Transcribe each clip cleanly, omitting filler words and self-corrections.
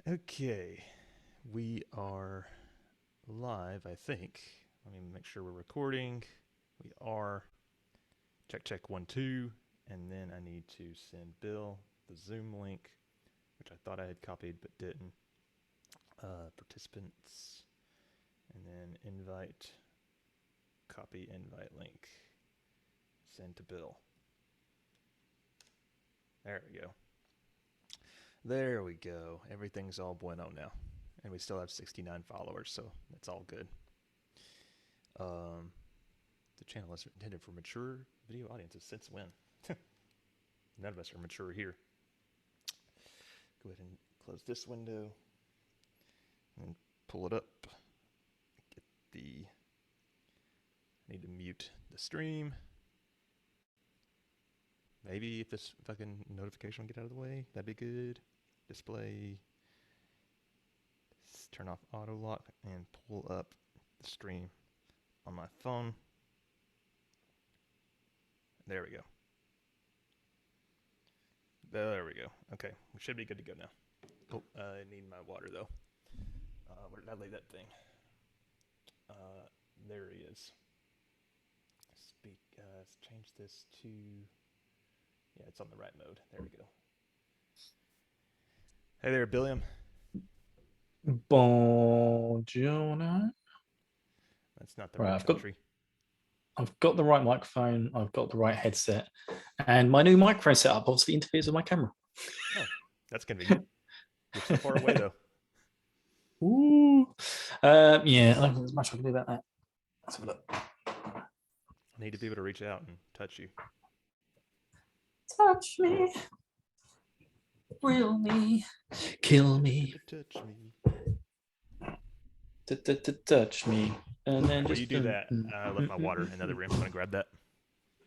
Okay, we are live, I think. Let me make sure we're recording. We are. Check, check, 1, 2. And then I need to send Bill the Zoom link, which I thought I had copied but didn't. Participants. And then invite, copy invite link. Send to Bill. There we go. There we go. Everything's all bueno now. And we still have 69 followers, so that's all good. The channel is intended for mature video audiences. Since when? None of us are mature here. Go ahead and close this window and pull it up. Get the. I need to mute the stream. Maybe if this fucking notification will get out of the way, that'd be good. Display. Turn off auto lock and pull up the stream on my phone. There we go. There we go. Okay, we should be good to go now. Oh, I need my water though. Where did I leave that thing? There he is. Speak. Let's change this to. Yeah, it's on the right mode. There we go. Hey there, Billiam. Buongiorno. That's not the right country. I've got the right microphone. I've got the right headset, and my new microphone setup obviously interferes with my camera. Oh, that's convenient. You're so far away though. Ooh, yeah. I don't think there's much I can do about that. Let's have a look. I need to be able to reach out and touch you. Touch me, thrill me, kill me. Touch me. Touch me, and then just you do that. I left my water in another room. I'm gonna grab that.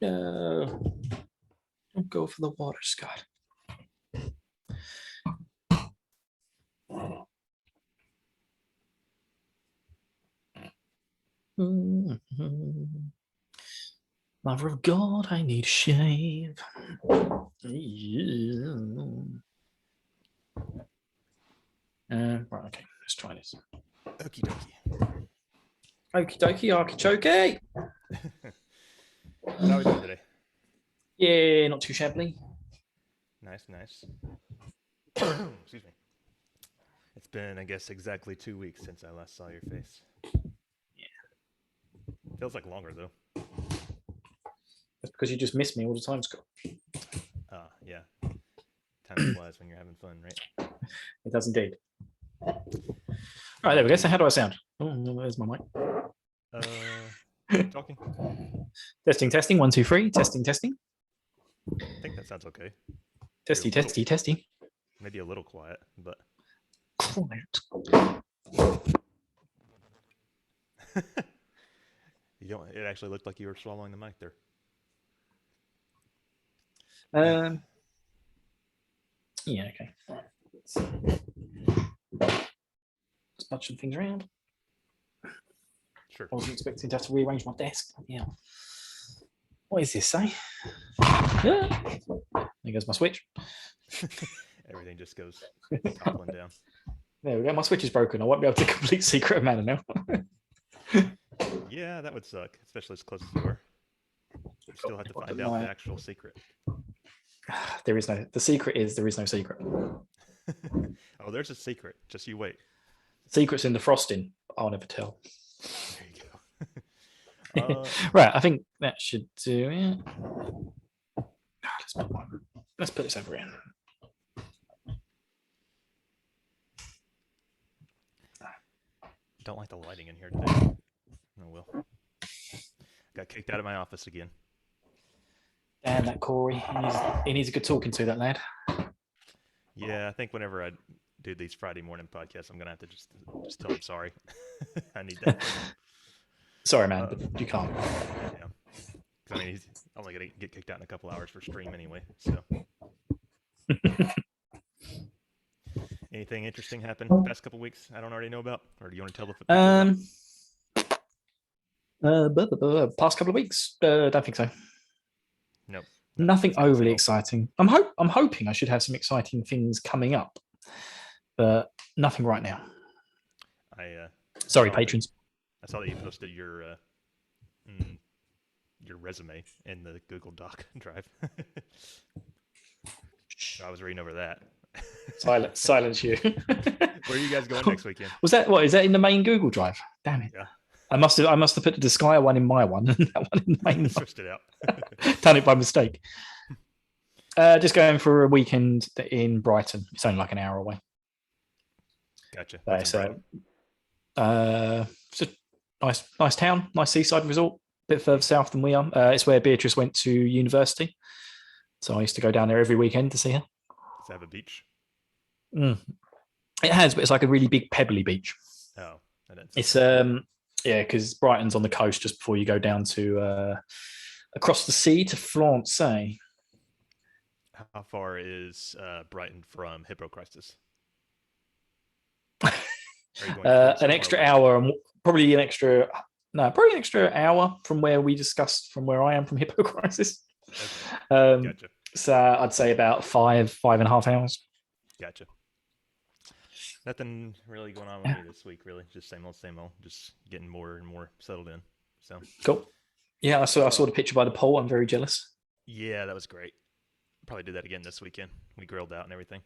Don't go for the water, Scott. Mother of God, I need a shave. Right, okay, let's try this. Okie dokie. Okie dokie, artichoke. How are we doing today? Yeah, not too shabbily. Nice, nice. Excuse me. It's been, I guess, exactly 2 weeks since I last saw your face. Yeah. Feels like longer, though. That's because you just miss me all the time, Scott. Yeah. Time flies when you're having fun, right? It does indeed. All right, there we go. So how do I sound? Oh, there's my mic. Talking. Testing. 1, 2, 3. Testing. I think that sounds okay. Testy. Maybe a little quiet, but. Quiet. You don't. It actually looked like you were swallowing the mic there. Yeah. Okay. All right. Let's nudge some things around. Sure. I wasn't expecting to have to rearrange my desk. Yeah. What is this, say? Yeah. There goes my switch. Everything just goes toppling down. There we go. My switch is broken. I won't be able to complete Secret of Mana now. Yeah, that would suck, especially as close as you are. You still have to find out the actual secret. There is no. The secret is there is no secret. Oh, there's a secret. Just you wait. The secret's in the frosting. I'll never tell. There you go. Right, I think that should do it. Let's put this over in. Don't like the lighting in here today. Oh well. Got kicked out of my office again. Damn that Corey. He needs a good talking to, that lad. Yeah, I think whenever I do these Friday morning podcasts, I'm gonna have to just tell him sorry. I need that. Sorry, man, but you can't. Yeah. I mean, he's only gonna get kicked out in a couple hours for stream anyway. So. Anything interesting happened the past couple weeks I don't already know about, or do you want to tell the people? Past couple of weeks, don't think so. Nope. Nothing overly exciting. I'm hoping I should have some exciting things coming up. but nothing right now. I Sorry, saw that- patrons. I saw that you posted your resume in the Google Doc drive. I was reading over that. Silence you. Where are you guys going next weekend? Was that what? Is that in the main Google Drive? Damn it! Yeah, I must have put the Disgaea one in my one and that one in the main one. switched it out. Done it by mistake. Just going for a weekend in Brighton. It's only like an hour away. Gotcha. It's a nice town, nice seaside resort. A bit further south than we are. It's where Beatrice went to university, so I used to go down there every weekend to see her. Does it have a beach? It has, but it's like a really big pebbly beach. Oh, I didn't. It's because Brighton's on the coast just before you go down to across the sea to Florence. How far is Brighton from Hippocrates? An extra hour, probably an extra hour from where we discussed from where I am from Hippocrates. Okay. Gotcha. So I'd say about 5.5 hours. Gotcha. Nothing really going on with me this week, really. Just same old. Just getting more and more settled in. So cool. Yeah, I saw the picture by the pool. I'm very jealous. Yeah, that was great. Probably do that again this weekend. We grilled out and everything.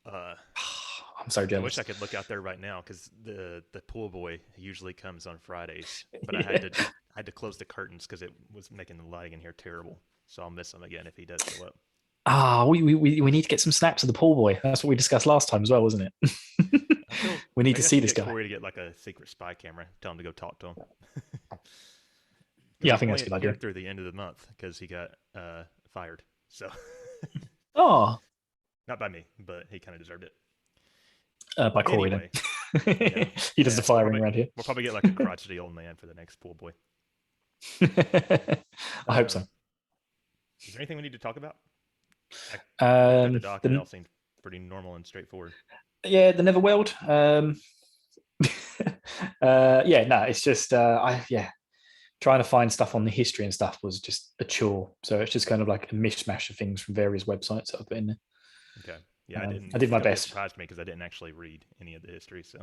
I'm so jealous. I wish I could look out there right now because the pool boy usually comes on Fridays, but I had to close the curtains because it was making the lighting in here terrible. So I'll miss him again if he does show up. We need to get some snaps of the pool boy. That's what we discussed last time as well, wasn't it? We need to see this guy. Corey to get like a secret spy camera. Tell him to go talk to him. Yeah, I think that's a good idea. Through the end of the month because he got fired. So. Not by me, but he kind of deserved it. By Corey, anyway, then. He does the firing around here. We'll probably get like a crotchety old man for the next pool boy. I hope so. Is there anything we need to talk about? The doc, it all seemed pretty normal and straightforward. Yeah, the Netherworld. It's just trying to find stuff on the history and stuff was just a chore. So it's just kind of like a mishmash of things from various websites that I've put in there. Okay. Yeah, I did my best. It surprised me because I didn't actually read any of the history. So.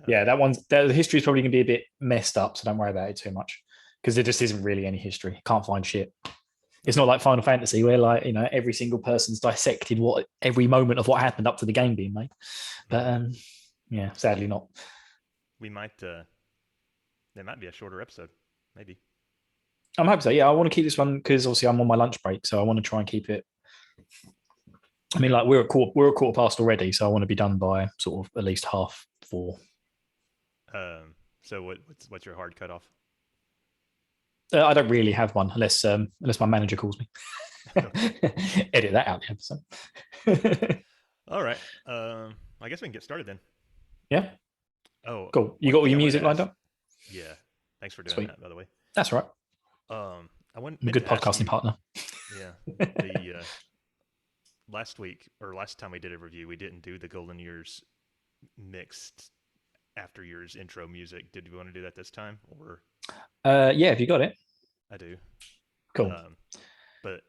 The history is probably going to be a bit messed up, so don't worry about it too much because there just isn't really any history. Can't find shit. It's not like Final Fantasy where every single person's dissected every moment of what happened up to the game being made. But sadly not. We might. There might be a shorter episode, maybe. I'm hoping so. Yeah, I want to keep this one because obviously I'm on my lunch break, so I want to try and keep it. I mean, like we're at quarter past already, so I want to be done by sort of at least 4:30. So what's your hard cutoff? I don't really have one unless my manager calls me. Edit that out the episode. All right. I guess we can get started then. Yeah. Oh, cool. You got all your music lined up? Yeah. Thanks for doing that, by the way. That's right. I'm a good podcasting partner. Yeah. The last time we did a review, we didn't do the Golden Years mixed after years intro music. Did you want to do that this time, or? Yeah, if you got it. I do. Cool. But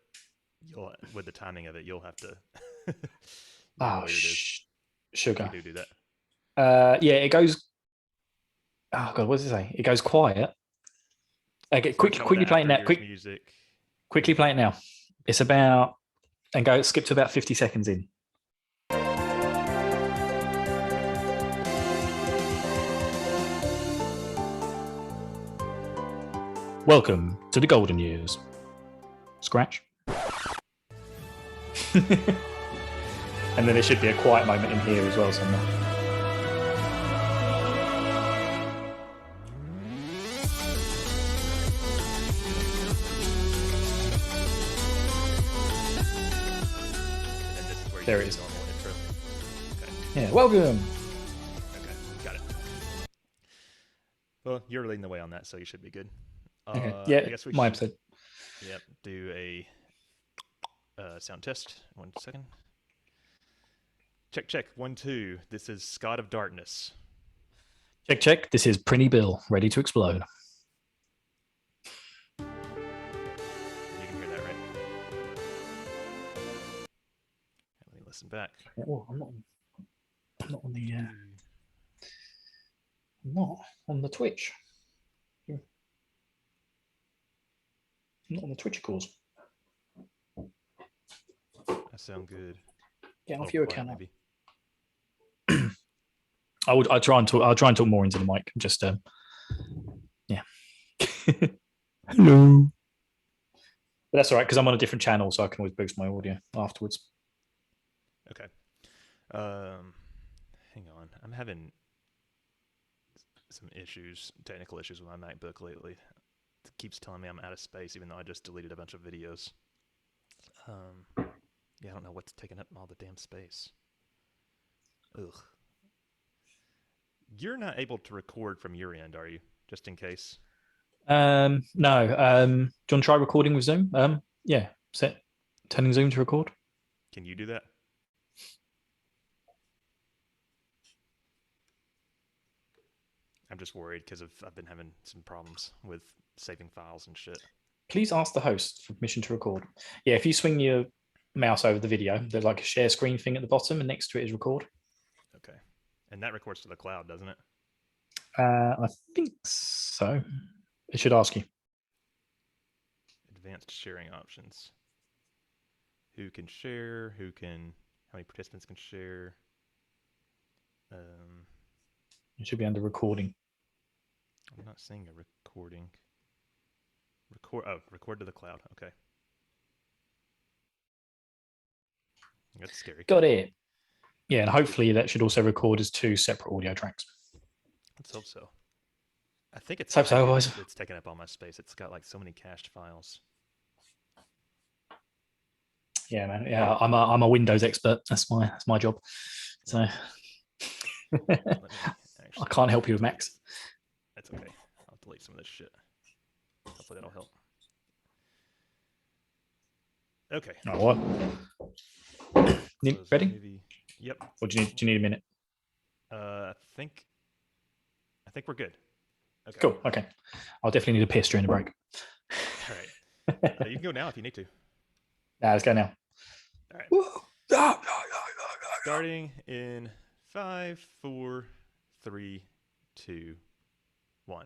with the timing of it, you'll have to. Sugar. We do that. It goes. Oh God, what does it say? It goes quiet. Okay, quickly play it now. Music. Quickly play it now. It's about skip to about 50 seconds in. Welcome to the Golden Years. Scratch. And then there should be a quiet moment in here as well somewhere. There it is. Normal intro. Okay. Yeah, welcome. Okay, got it. Well, you're leading the way on that, so you should be good. Okay. I guess my episode. Yep. Do a sound test. 1 second. Check. 1, 2. This is Scott of Darkness. Check. This is Prinny Bill, ready to explode. You can hear that, right? Let me listen back. Oh, I'm not. Not on the not on the Twitch. Not on the Twitch calls. That sound good. Get off your account. Maybe. I'll try and talk. I'll try and talk more into the mic. Just yeah. Hello. But that's all right because I'm on a different channel, so I can always boost my audio afterwards. Okay. Hang on. I'm having some issues, technical issues with my MacBook lately. It keeps telling me I'm out of space, even though I just deleted a bunch of videos. Yeah, I don't know what's taking up all the damn space. Ugh. You're not able to record from your end, are you? Just in case. No. Do you want to try recording with Zoom? Yeah. Telling Zoom to record. Can you do that? I'm just worried because I've been having some problems with saving files and shit. Please ask the host for permission to record. Yeah, if you swing your mouse over the video, there's like a share screen thing at the bottom, and next to it is record. Okay. And that records to the cloud, doesn't it? I think so. It should ask you. Advanced sharing options. Who can share? How many participants can share? It should be under recording. I'm not seeing a recording. Record to the cloud. Okay. That's scary. Got it. Yeah, and hopefully that should also record as 2 separate audio tracks. Let's hope so. I think it's taking up all my space. It's got like so many cached files. Yeah, man. Yeah, I'm a Windows expert. That's my job. So I can't help you with Macs. That's okay. I'll delete some of this shit. Hopefully that'll help. Okay. Oh, what? Ready? Maybe. Yep. Or do you need a minute? I think we're good. Okay. Cool. Okay. I'll definitely need a piss during the break. All right. You can go now if you need to. Let's go now. All right. Starting in 5, 4, 3, 2, 1.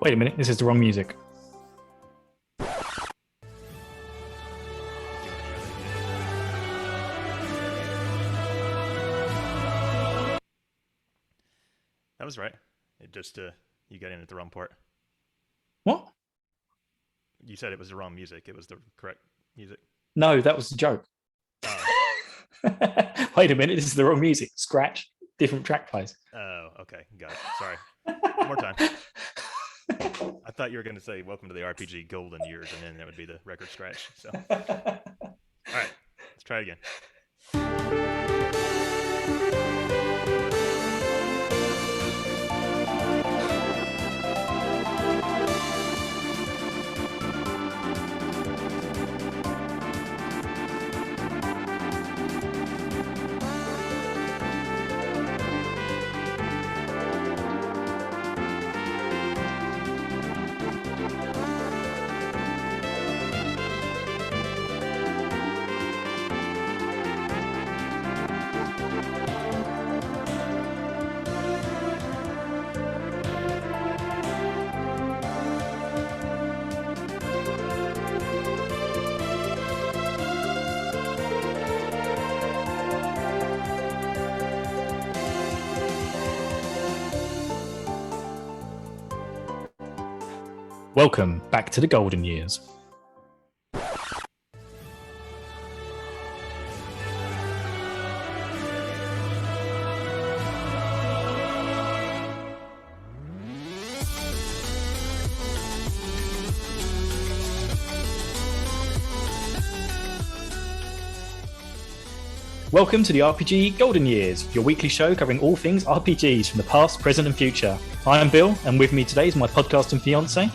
Wait a minute, this is the wrong music. That was right. It just you got in at the wrong part. What? You said it was the wrong music. It was the correct music. No, that was the joke. Wait a minute, this is the wrong music. Scratch, different track plays. Oh, okay. Got it. Sorry. One more time. I thought you were going to say welcome to the RPG golden years, and then that would be the record scratch. So, all right, let's try it again. Welcome back to the Golden Years. Welcome to the RPG Golden Years, your weekly show covering all things RPGs from the past, present, and future. I am Bill, and with me today is my podcasting fiance.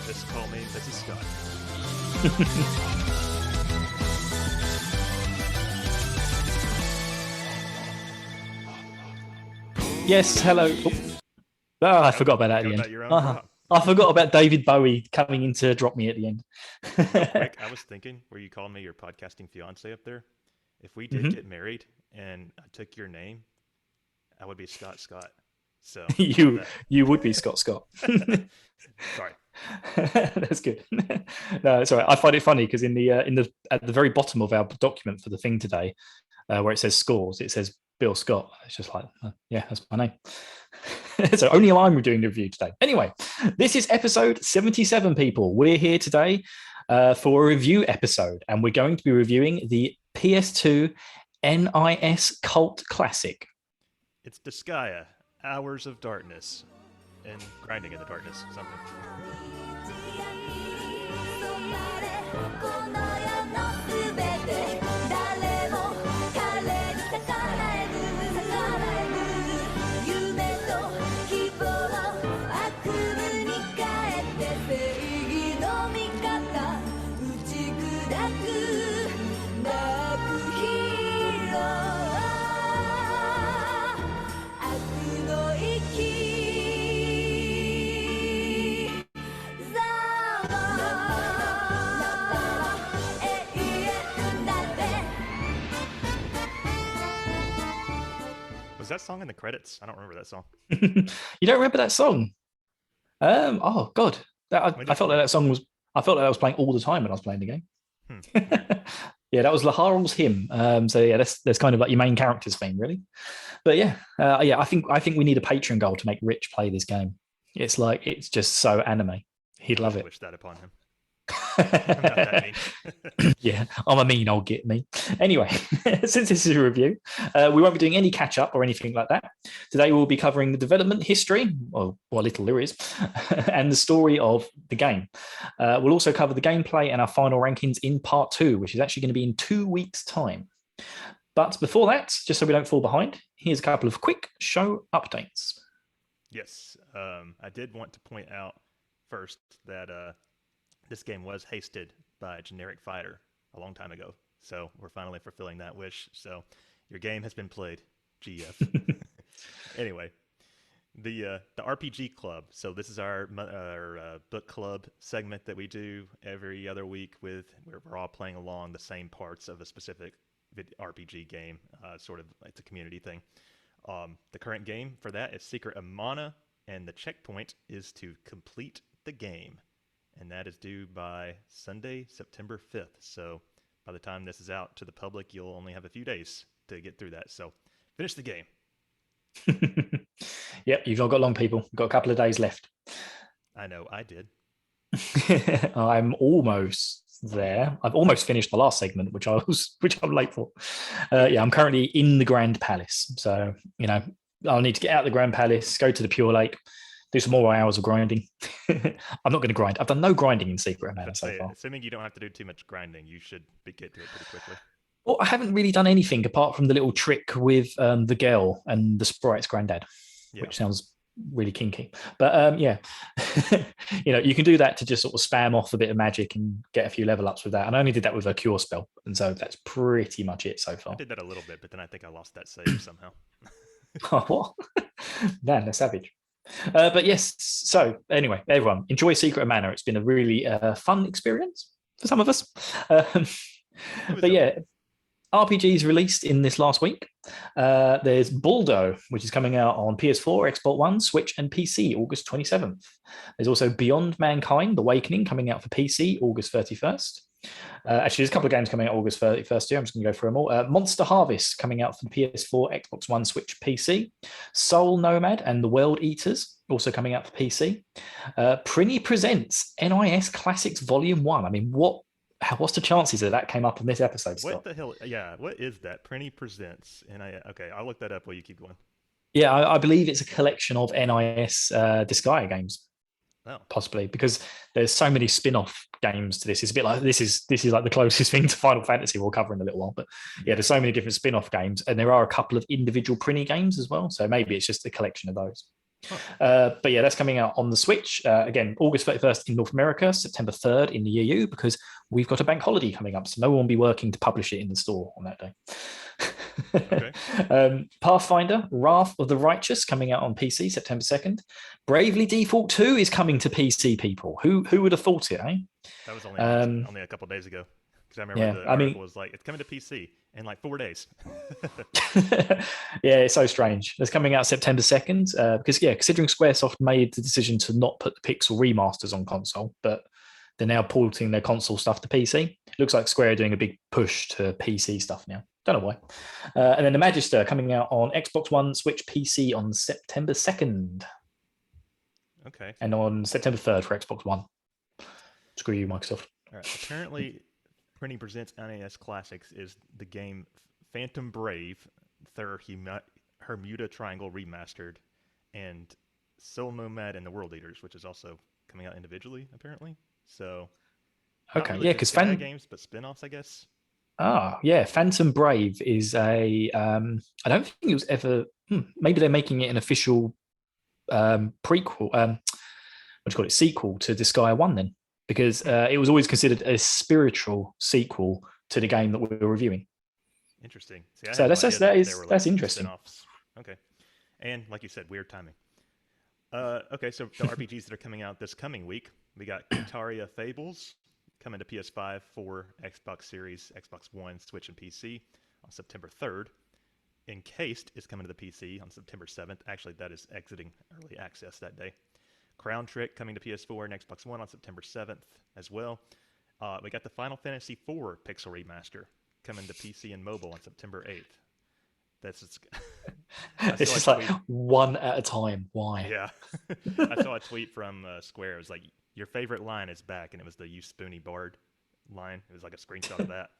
Just call me Mrs. Scott. Yes, hello. I forgot about that at the end. I forgot about David Bowie coming in to drop me at the end. Quick, I was thinking where you called me your podcasting fiance up there. If we did get married and I took your name, I would be Scott. So you would be Scott. Sorry. That's good. No, it's all right. I find it funny because at the very bottom of our document for the thing today, where it says scores, it says Bill Scott. It's just like, yeah, that's my name. So only I'm doing the review today. Anyway, this is episode 77, people. We're here today for a review episode, and we're going to be reviewing the PS2 NIS cult classic. It's Disgaea, Hours of Darkness, and Grinding in the Darkness, something. Was that song in the credits? I don't remember that song. You don't remember that song? Oh God, I felt like that song was. I felt like I was playing all the time when I was playing the game. Yeah, that was Laharl's hymn. So yeah, that's kind of like your main character's theme, really. But yeah, I think we need a Patreon goal to make Rich play this game. It's just so anime. He'd love it. Wish that upon him. I'm not that mean. Yeah, I'm a mean old git me. Anyway, since this is a review, we won't be doing any catch up or anything like that. Today we'll be covering the development history, or what little there is, and the story of the game. We'll also cover the gameplay and our final rankings in part 2, which is actually going to be in 2 weeks' time. But before that, just so we don't fall behind, here's a couple of quick show updates. Yes, I did want to point out first that this game was hasted by Generic Fighter a long time ago. So we're finally fulfilling that wish. So your game has been played, GF. Anyway, the RPG Club. So this is our book club segment that we do every other week where we're all playing along the same parts of a specific RPG game. Sort of it's a community thing. The current game for that is Secret of Mana, and the checkpoint is to complete the game. And that is due by Sunday, September 5th. So by the time this is out to the public, you'll only have a few days to get through that. So finish the game. Yep, you've not got long, people. You've got a couple of days left. I know, I did. I'm almost there. I've almost finished the last segment, which I'm late for. Yeah, I'm currently in the Grand Palace. So, I'll need to get out of the Grand Palace, go to the Pure Lake, do some more hours of grinding. I'm not going to grind. I've done no grinding in Secret of Mana so far. Assuming you don't have to do too much grinding, you should get to it pretty quickly. Well, I haven't really done anything apart from the little trick with the girl and the sprite's granddad, which sounds really kinky. But yeah, you can do that to just sort of spam off a bit of magic and get a few level ups with that. And I only did that with a cure spell. And so that's pretty much it so far. I did that a little bit, but then I think I lost that save somehow. Oh, what? Man, they're savage. But yes, so anyway, everyone, enjoy Secret of Mana. It's been a really fun experience for some of us. But yeah, RPGs released in this last week. There's Baldo, which is coming out on PS4, Xbox One, Switch, and PC, August 27th. There's also Beyond Mankind, The Awakening, coming out for PC, August 31st. Actually, there's a couple of games coming out August 31st here. I'm just going to go through them all. Monster Harvest coming out for the PS4, Xbox One, Switch, PC. Soul Nomad and the World Eaters also coming out for PC. Prinny Presents NIS Classics Volume 1. I mean, what's the chances that came up on this episode, Scott? What the hell? Yeah, what is that? Prinny Presents. And okay, I'll look that up while you keep going. Yeah, I believe it's a collection of NIS Disgaea games. Oh, Possibly because there's so many spin-off games to this. It's a bit like this is like the closest thing to Final Fantasy we'll cover in a little while. But yeah, there's so many different spin-off games, and there are a couple of individual Prinny games as well. So maybe it's just a collection of those. But yeah, that's coming out on the Switch again, August 31st in North America, September 3rd in the EU, because we've got a bank holiday coming up, so no one will be working to publish it in the store on that day. Okay. Pathfinder, Wrath of the Righteous coming out on PC September 2nd. Bravely Default 2 is coming to PC, people. Who would have thought it, eh? That was only a couple days ago. Because I remember the article was like, it's coming to PC in like 4 days. Yeah, it's so strange. It's coming out September 2nd because, yeah, considering Squaresoft made the decision to not put the Pixel remasters on console, but they're now porting their console stuff to PC. It looks like Square are doing a big push to PC stuff now. Don't know why. And then the Magister coming out on Xbox One, Switch, PC on September 2nd. Okay. And on September 3rd for Xbox One. Screw you, Microsoft. All right. Apparently, Prinny Presents NES Classics is the game Phantom Brave, Hermuda Triangle Remastered, and Soul Nomad and the World Eaters, which is also coming out individually, apparently. So, okay, really yeah, because games, but spin-offs, I guess. Ah, yeah, Phantom Brave is a. I don't think it was ever. Maybe they're making it an official prequel. What do you call it? Sequel to Disgaea 1 then, because it was always considered a spiritual sequel to the game that we were reviewing. Interesting. See, so that's interesting. Spin-offs. Okay, and like you said, weird timing. Okay, so the RPGs that are coming out this coming week, we got Kitaria Fables coming to PS5, 4, Xbox Series, Xbox One, Switch, and PC on September 3rd. Encased is coming to the PC on September 7th. Actually, that is exiting early access that day. Crown Trick coming to PS4 and Xbox One on September 7th as well. We got the Final Fantasy IV Pixel Remaster coming to PC and mobile on September 8th. That's just... It's just like one at a time. Why? Yeah. I saw a tweet from Square. It was like, your favorite line is back, and it was the "You Spoony Bard" line. It was like a screenshot of that.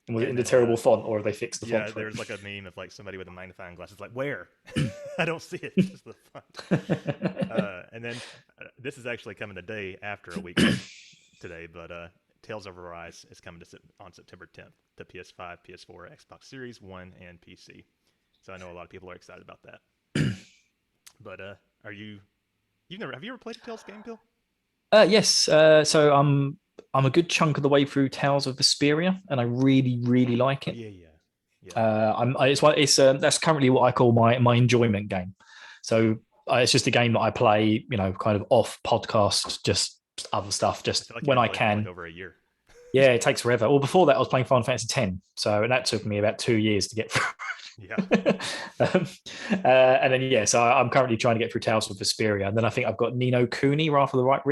And was it in the terrible font, or have they fixed the font? Yeah, there's like a meme of like somebody with a magnifying glass. It's like, where? I don't see it. It's just the font. And then this is actually coming the day after a week today, but Tales of Arise is coming on September 10th to PS5, PS4, Xbox Series, One, and PC. So I know a lot of people are excited about that. But have you ever played a Tales game, Bill? Yes. So I'm a good chunk of the way through Tales of Vesperia, and I really, really like it. Yeah. That's currently what I call my enjoyment game. So it's just a game that I play, kind of off podcast, just other stuff, just when I can. Over a year. Yeah, it takes forever. Well, before that, I was playing Final Fantasy X, and that took me about 2 years to get through. Yeah. And then so I'm currently trying to get through Tales of Vesperia, and then I think I've got Ni no Kuni, Wrath of the White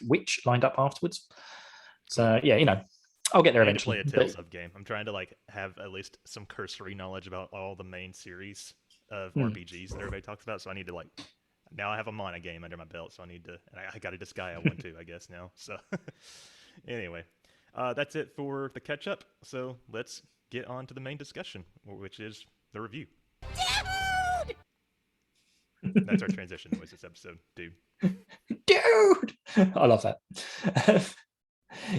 Witch lined up afterwards. So yeah, I'll get there eventually. I need to play a Tales of game. I'm trying to have at least some cursory knowledge about all the main series of RPGs that everybody talks about. So I need to now I have a Mana game under my belt, so I need to. And I got a Disgaea one too, I guess now. So anyway, that's it for the catch up. So let's get on to the main discussion, which is the review. Dude! That's our transition noise this episode, dude. Dude! I love that.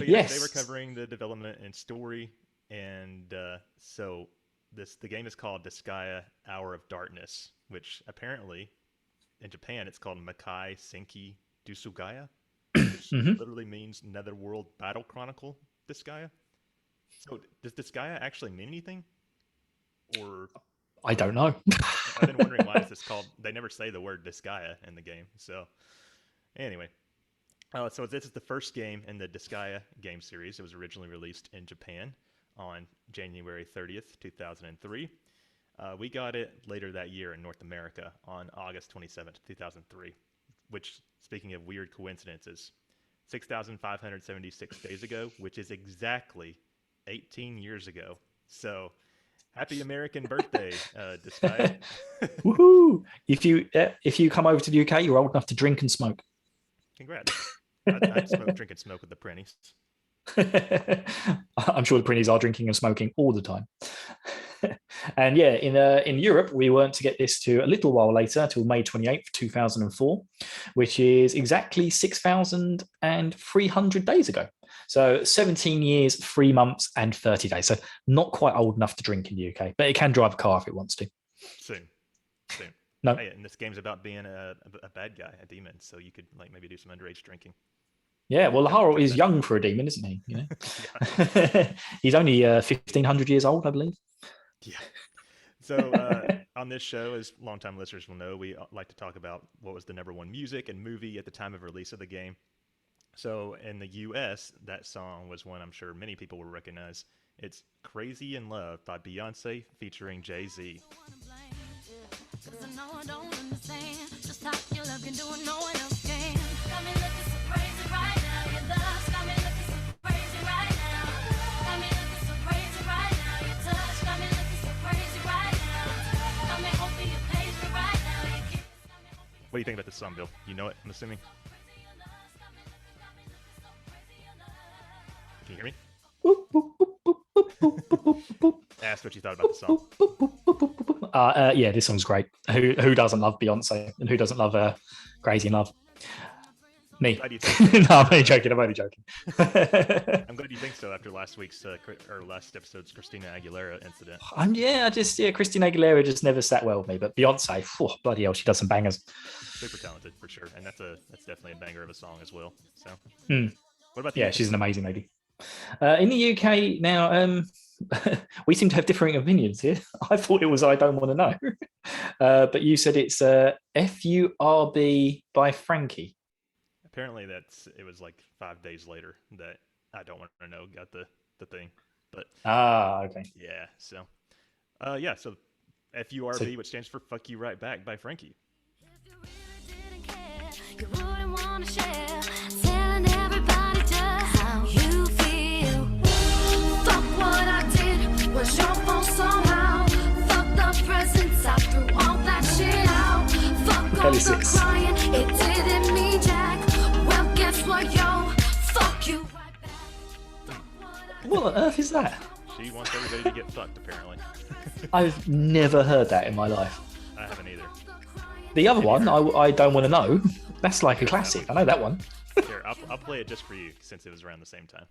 Yes. They were covering the development and story, and so the game is called Disgaea Hour of Darkness, which apparently in Japan it's called Makai Senki Dusugaya, which literally means Netherworld Battle Chronicle Disgaea. So does Disgaea actually mean anything? Or I don't know. I've been wondering why is this called. They never say the word Disgaea in the game. So anyway, so this is the first game in the Disgaea game series. It was originally released in Japan on January 30th, 2003. We got it later that year in North America on August 27th, 2003. Which, speaking of weird coincidences, 6,576 days ago, which is exactly 18 years ago. So, happy American birthday, Disgaea. Woohoo! If you come over to the UK, you're old enough to drink and smoke. Congrats. I'd smoke, drink, and smoke with the Prinnies. I'm sure the Prinnies are drinking and smoking all the time. And yeah, in Europe, we weren't to get this to a little while later, till May 28th, 2004, which is exactly 6,300 days ago. So 17 years, 3 months, and 30 days. So not quite old enough to drink in the UK, but it can drive a car if it wants to. Soon. No. Hey, and this game's about being a bad guy, a demon. So you could like maybe do some underage drinking. Yeah, well, Lahara is young for a demon, isn't he? You know, he's only 1,500 years old, I believe. Yeah. So on this show, as longtime listeners will know, we like to talk about what was the #1 music and movie at the time of release of the game. So in the U.S., that song was one I'm sure many people will recognize. It's "Crazy in Love" by Beyonce featuring Jay-Z. What do you think about this song, Bill? You know it, I'm assuming? Can you hear me? Asked what you thought about the song. Yeah, this song's great. Who doesn't love Beyonce and who doesn't love Crazy in Love? Me. Glad you think so. No, I'm only joking. I'm only joking. I'm glad you think so after last week's or last episode's Christina Aguilera incident. Christina Aguilera just never sat well with me, but Beyonce, bloody hell, she does some bangers. Super talented for sure, and that's definitely a banger of a song as well. So, what about the UK? She's an amazing lady. In the UK now, we seem to have differing opinions here. I thought it was "I Don't Want to Know," but you said it's "FURB" by Frankie. Apparently, it was like 5 days later that "I Don't Want to Know" got the thing. But okay. Yeah. So, So FURB, which stands for "Fuck You Right Back" by Frankie. Was your fault somehow? Fuck the presents, I threw all that shit out. Fuck all the crying, it didn't mean jack. Well, guess what, yo? Fuck you right back. What on earth is that? She wants everybody to get fucked, apparently. I've never heard that in my life. I haven't either. The other one, I Don't Want to Know, that's like a classic. I know that one. Here, I'll play it just for you since it was around the same time.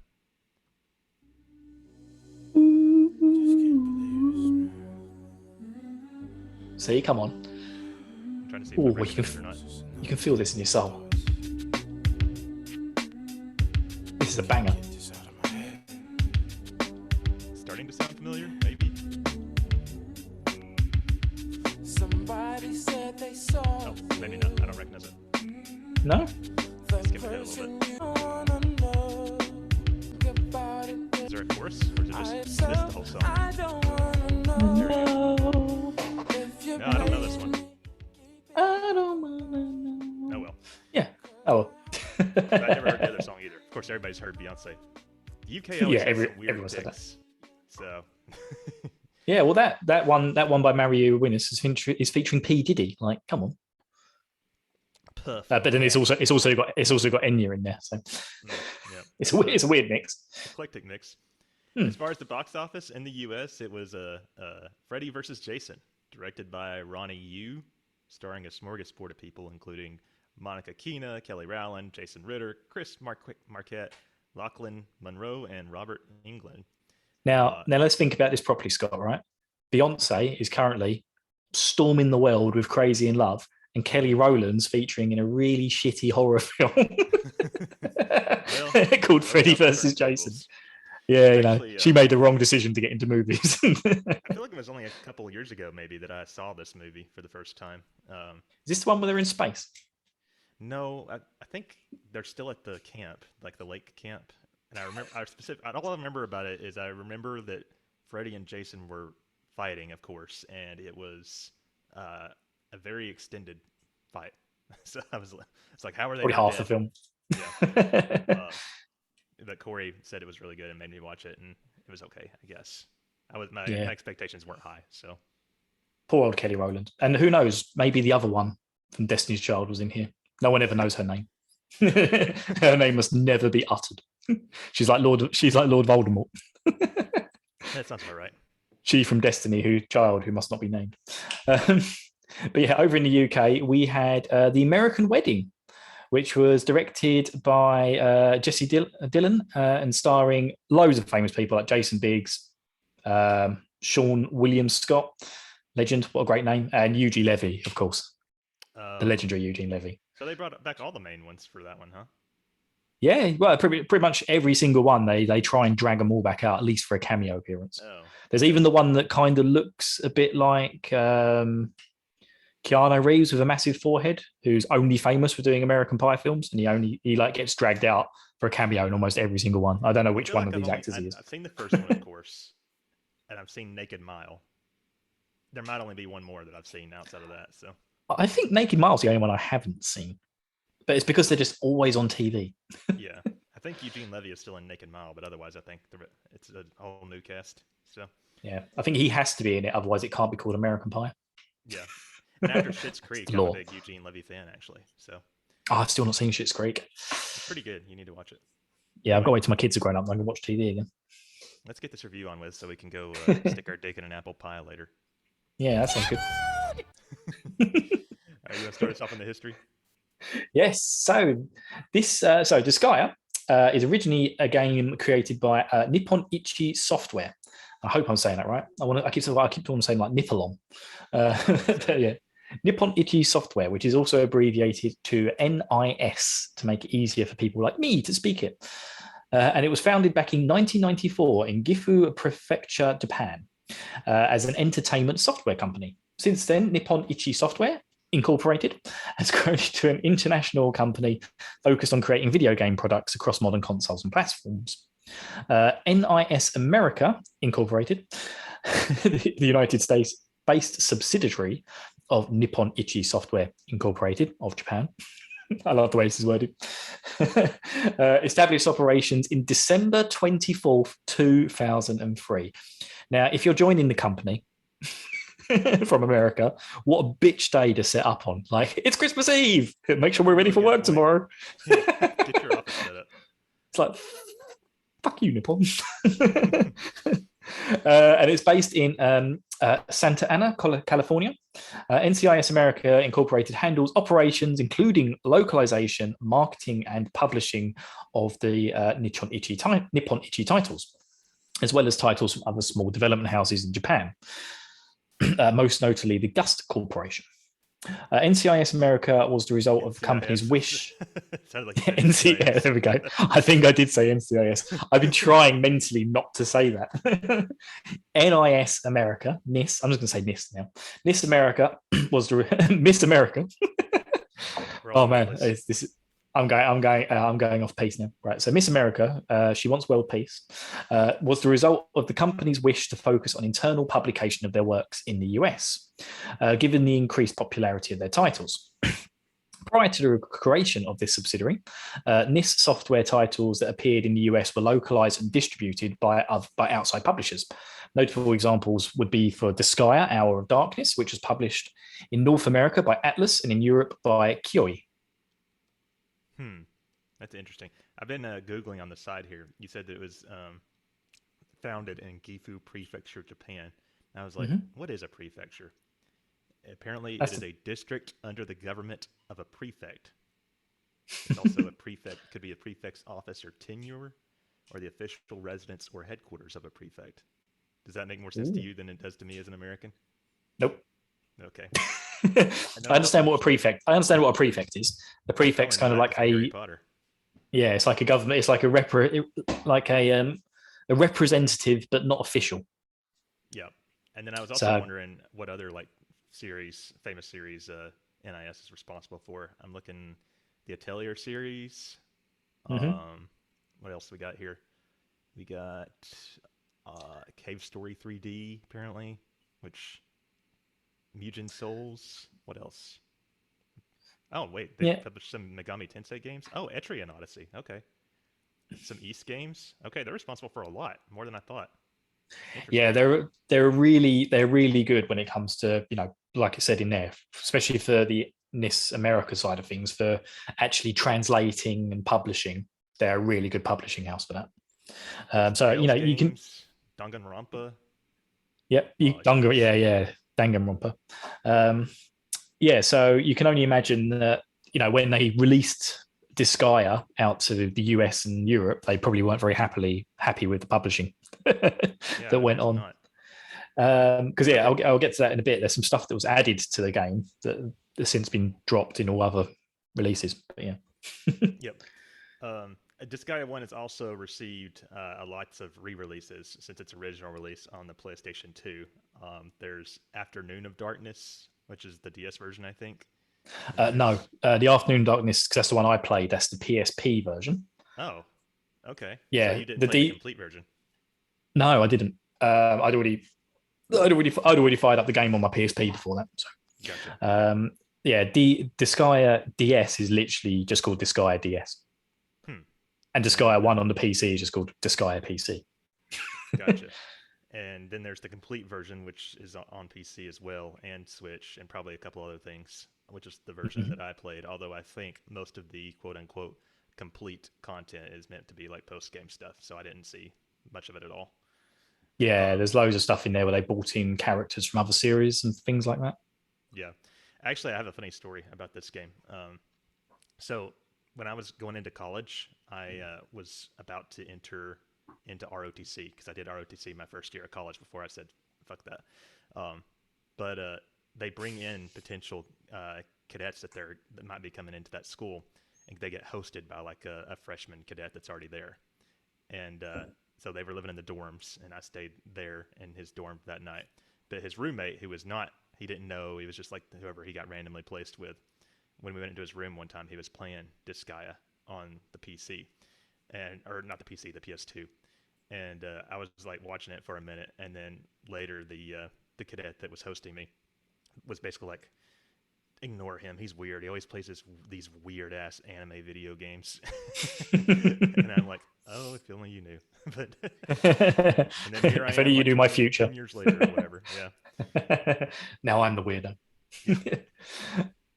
See, come on. I'm trying to see if I recognize it or not. You can feel this in your soul. This is a banger. Starting to sound familiar, maybe. Somebody said they saw. Oh, maybe not. I don't recognize it. No? Skip ahead a little bit. Is there a chorus, or is it just the whole song? No. No, I don't know this one. I don't wanna know. Oh well. Yeah. Oh well. I never heard the other song either. Of course, everybody's heard Beyonce. The UK always has some weird everyone's heard that. dicks. So. Yeah, well, that one by Mario Winnis is featuring P Diddy. Like, come on. Perfect. But then it's also got Enya in there. So Yeah. it's a weird mix. Eclectic mix. As far as the box office in the U.S., it was Freddy vs. Jason, directed by Ronnie Yu, starring a smorgasbord of people, including Monica Keena, Kelly Rowland, Jason Ritter, Chris Marquette, Lachlan Monroe, and Robert Englund. Now let's think about this properly, Scott. Right? Beyonce is currently storming the world with "Crazy in Love," and Kelly Rowland's featuring in a really shitty horror film called Freddy vs. Jason. Yeah, actually, she made the wrong decision to get into movies. I feel like it was only a couple of years ago, maybe, that I saw this movie for the first time. Is this the one where they're in space? No, I think they're still at the camp, like the lake camp. And I remember, all I remember about it is I remember that Freddy and Jason were fighting, of course, and it was a very extended fight. So it's like, how are they? Probably half the film. Yeah. But Corey said it was really good and made me watch it, and it was okay, I guess. My Yeah, expectations weren't high, so poor old Kelly Rowland. And who knows? Maybe the other one from Destiny's Child was in here. No one ever knows her name. really. Her name must never be uttered. She's like Lord. She's like Lord Voldemort. That sounds about right. She from Destiny, who must not be named. Um, but yeah, over in the UK, we had The American Wedding, which was directed by Jesse Dillon and starring loads of famous people like Jason Biggs, Sean William Scott, legend, what a great name, and Eugene Levy, of course, the Oh, legendary Eugene Levy. so they brought back all the main ones for that one, huh? Yeah, well, pretty much every single one, they try and drag them all back out, at least for a cameo appearance. Oh, There's even the one that kind of looks a bit like Keanu Reeves with a massive forehead, who's only famous for doing American Pie films, and he like gets dragged out for a cameo in almost every single one. I don't know I which feel one like of these actors he is. I've seen the first one, of course, and I've seen Naked Mile. There might only be one more that I've seen outside of that. So I think Naked Mile's the only one I haven't seen, but it's because they're just always on TV. yeah, I think Eugene Levy is still in Naked Mile, but otherwise, I think it's a whole new cast. So Yeah, I think he has to be in it, otherwise it can't be called American Pie. yeah, and after Schitt's It's Creek, the I'm a law. big Eugene Levy fan actually. So Oh, I've still not seen Schitt's Creek. it's pretty good. You need to watch it. Yeah, I've got to Anyway, wait till my kids are grown up and I can watch TV again. let's get this review on with so we can go stick our dick in an apple pie later. Yeah, that sounds good. All right, you want to start us off in the history? Yes. So Disgaea is originally a game created by Nippon Ichi Software. I hope I'm saying that right. I keep on saying like Nippon. Yeah, Nippon Ichi Software, which is also abbreviated to NIS to make it easier for people like me to speak it. And it was founded back in 1994 in Gifu Prefecture, Japan, as an entertainment software company. Since then, Nippon Ichi Software Incorporated has grown into an international company focused on creating video game products across modern consoles and platforms. NIS America Incorporated, the United States-based subsidiary of Nippon Ichi Software Incorporated of Japan. I love the way this is worded. Established operations in December 24th, 2003. Now, if you're joining the company from America, what a bitch day to set up on. Like, it's Christmas Eve. Make sure we're ready for work tomorrow. Get your office set up. It's like, fuck you, Nippon. And it's based in Santa Ana, California. NCIS America Incorporated handles operations, including localization, marketing, and publishing of the Nippon Ichi titles, as well as titles from other small development houses in Japan, most notably the Gust Corporation. NCIS America was the result of the company's wish. Sounded like NCIS. There we go. I think I did say NCIS. I've been trying mentally not to say that. NIS America, NIS. I'm just going to say NIS now. NIS America was the Miss America. Oh man, I'm going off pace now. Right. So Miss America, she wants world peace, was the result of the company's wish to focus on internal publication of their works in the US, given the increased popularity of their titles. Prior to the creation of this subsidiary, NIS software titles that appeared in the US were localized and distributed by outside publishers. Notable examples would be for Disgaea, Hour of Darkness, which was published in North America by Atlas and in Europe by Kioi. That's interesting. I've been Googling on the side here. You said that it was founded in Gifu Prefecture, Japan. And I was like, what is a prefecture? Apparently, it is a district under the government of a prefect. It's also a prefect, could be a prefect's office or tenure, or the official residence or headquarters of a prefect. Does that make more sense to you than it does to me as an American? Nope. Okay. I understand what a prefect. I understand what a prefect is. The prefect's kind of like Harry Potter. Yeah, it's like a government. It's like a representative, but not official. Yeah, and then I was also wondering what other like famous series, NIS is responsible for. I'm looking the Atelier series. What else we got here? We got Cave Story 3D apparently, which Mugen Souls. What else? Oh, wait, they Yeah. published some Megami Tensei games? Oh, Etrian Odyssey. Okay. Some East games. Okay, they're responsible for a lot, more than I thought. Yeah, Interesting. they're really good when it comes to, like I said in there, especially for the NIS America side of things, for actually translating and publishing. They're a really good publishing house for that. So Tales you can, games, Danganronpa. yep, Oh, jeez. yeah, Danganronpa. Um, yeah, so you can only imagine that, when they released Disgaea out to the US and Europe, they probably weren't very happy with the publishing Yeah, that I went imagine on. not. Because I'll get to that in a bit. There's some stuff that was added to the game that has since been dropped in all other releases. But yeah, Yep. Disgaea 1 has also received lots of re-releases since its original release on the PlayStation 2. There's Afternoon of Darkness, which is the DS version, I think. no, the Afternoon Darkness, because that's the one I played. That's the PSP version. Oh, okay. So Yeah, you didn't play the complete version. No, I didn't. I'd already fired up the game on my PSP before that. So. Gotcha. Yeah, Disgaea DS is literally just called Disgaea DS. And Disgaea 1 on the PC is just called Disgaea PC. Gotcha. And then there's the complete version, which is on PC as well, and Switch, and probably a couple other things, which is the version that I played. Although I think most of the quote-unquote complete content is meant to be like post-game stuff, so I didn't see much of it at all. Yeah, there's loads of stuff in there where they brought in characters from other series and things like that. Yeah. Actually, I have a funny story about this game. So when I was going into college, I was about to enter into ROTC because I did ROTC my first year of college before I said, fuck that. But they bring in potential cadets that might be coming into that school, and they get hosted by like a freshman cadet that's already there. And so they were living in the dorms, and I stayed there in his dorm that night. But his roommate, who was not, he didn't know, he was just like whoever he got randomly placed with. When we went into his room one time, he was playing Disgaea on the PC, or not the PC, the PS2. And I was like watching it for a minute, and then later the cadet that was hosting me was basically like, ignore him, he's weird, he always plays these weird ass anime video games. And I'm like, oh, if only you knew. But and then here I if am, only you like knew my future 10 years later or whatever. Yeah. Now I'm the weirdo.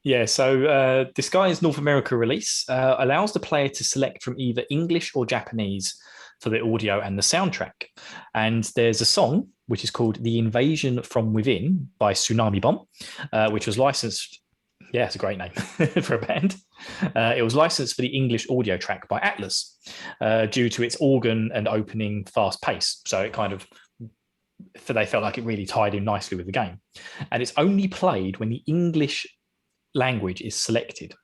Yeah, so Disgaea's North America release allows the player to select from either English or Japanese for the audio and the soundtrack. And there's a song which is called The Invasion from Within by Tsunami Bomb, which was licensed. Yeah, it's a great name for a band. It was licensed for the English audio track by Atlas due to its organ and opening fast pace. So it kind of, they felt like it really tied in nicely with the game. And it's only played when the English language is selected.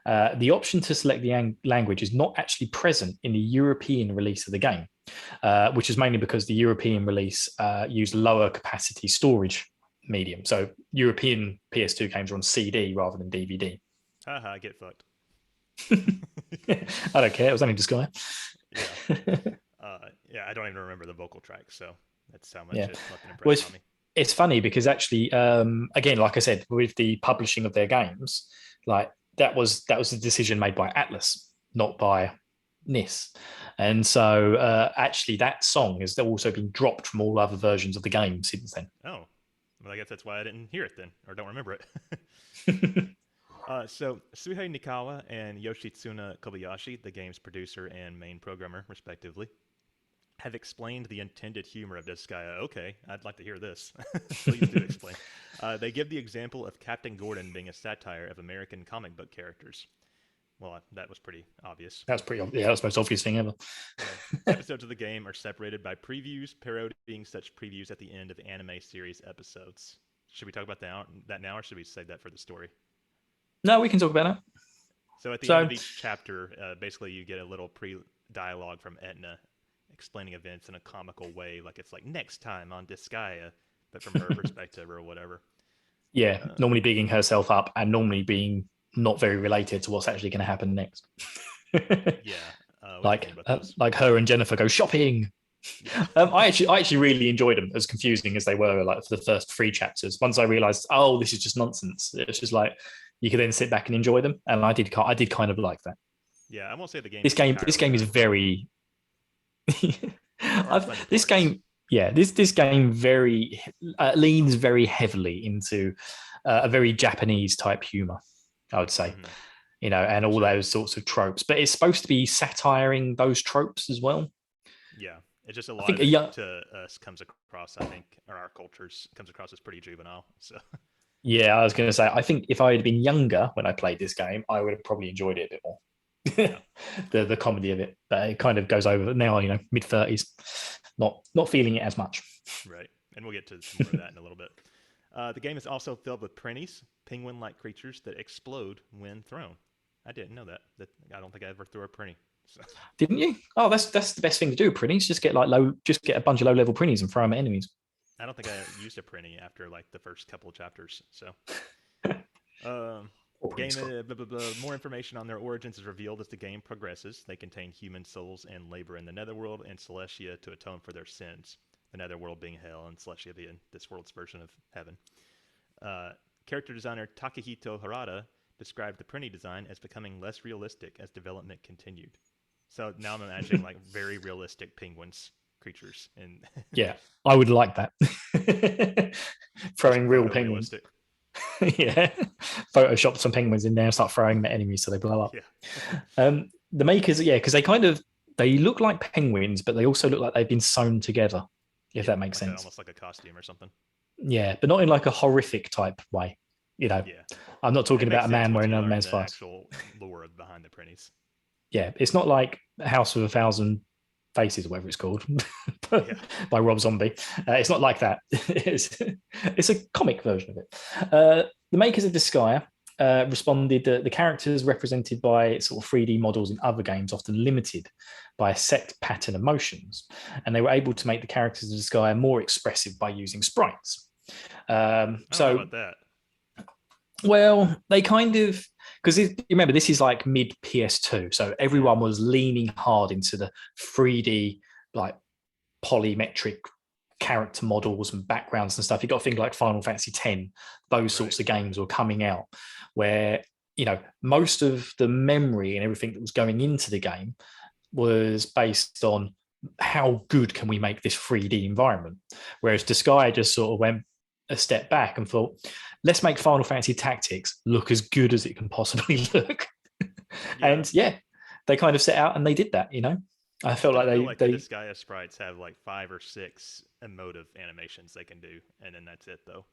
The option to select the language is not actually present in the European release of the game, which is mainly because the European release used lower capacity storage medium. So European PS2 games are on CD rather than DVD. Haha, get fucked. I don't care. It was only Disgaea. Yeah, I don't even remember the vocal track, so that's how much it fucking impressed Well, on me. It's funny because actually, again, like I said, with the publishing of their games, like that was a decision made by Atlas, not by NIS. And so actually that song has also been dropped from all other versions of the game since then. Oh, well, I guess that's why I didn't hear it then, or don't remember it. So Suhei Nikawa and Yoshitsuna Kobayashi, the game's producer and main programmer, respectively, have explained the intended humor of Disgaea. Okay, I'd like to hear this. Please do explain. They give the example of Captain Gordon being a satire of American comic book characters. Well, that was pretty obvious. That was pretty obvious. Yeah, that was the most obvious thing ever. Episodes of the game are separated by previews, parodying such previews at the end of anime series episodes. Should we talk about that now, or should we save that for the story? No, we can talk about it. So at the end of each chapter, basically you get a little pre-dialogue from Etna explaining events in a comical way, like it's like next time on Disgaea, but from her perspective or whatever. Yeah, normally bigging herself up and normally being not very related to what's actually going to happen next. Like her and Jennifer go shopping. Yeah. I actually really enjoyed them, as confusing as they were, like for the first 3 chapters. Once I realized, oh, this is just nonsense. It's just like you could then sit back and enjoy them. And I did kind of like that. Yeah, I won't say the game. This game is very. This game very leans very heavily into a very Japanese type humor, I would say. And all those sorts of tropes, but it's supposed to be satiring those tropes as well. Yeah, it's just a lot of it to us comes across, I think, or our cultures comes across as pretty juvenile. So yeah, I was going to say, I think if I had been younger when I played this game, I would have probably enjoyed it a bit more. Yeah. the comedy of it, but it kind of goes over now. Mid-30s, not feeling it as much. Right, and we'll get to more of that in a little bit. The game is also filled with prinnies, penguin-like creatures that explode when thrown. I didn't know that. I don't think I ever threw a prinny. So. Didn't you? Oh, that's the best thing to do. Prinnies, just get a bunch of low-level prinnies and throw them at enemies. I don't think I used a prinny after like the first couple of chapters. So, more information on their origins is revealed as the game progresses. They contain human souls and labor in the Netherworld and Celestia to atone for their sins. The Netherworld being hell and Celestia being this world's version of heaven. Character designer Takahito Harada described the prinny design as becoming less realistic as development continued. So now I'm imagining like very realistic penguins creatures. And yeah, I would like that. Throwing real penguins. Yeah, Photoshop some penguins in there and start throwing them at enemies so they blow up. Yeah. The makers, because they look like penguins, but they also look like they've been sewn together. If that makes sense. Almost like a costume or something. Yeah, but not in like a horrific type way. I'm not talking about a man wearing another man's face. Actual lore behind the prinnies. Yeah, it's not like House of a Thousand Faces or whatever it's called by Rob Zombie. It's not like that. It's a comic version of it. The makers of Disgaea responded that the characters represented by sort of 3D models in other games often limited by a set pattern of motions, and they were able to make the characters of Disgaea more expressive by using sprites. So about that. Well, they kind of, because you remember this is like mid PS2, so everyone was leaning hard into the 3D like polymetric character models and backgrounds and stuff. You got to think like Final Fantasy X, those sorts of games were coming out where most of the memory and everything that was going into the game was based on how good can we make this 3D environment, whereas Disgaea just sort of went a step back and thought, let's make Final Fantasy Tactics look as good as it can possibly look. And they kind of set out and they did that. I felt like the Disgaea sprites have like 5 or 6 emotive animations they can do, and then that's it though.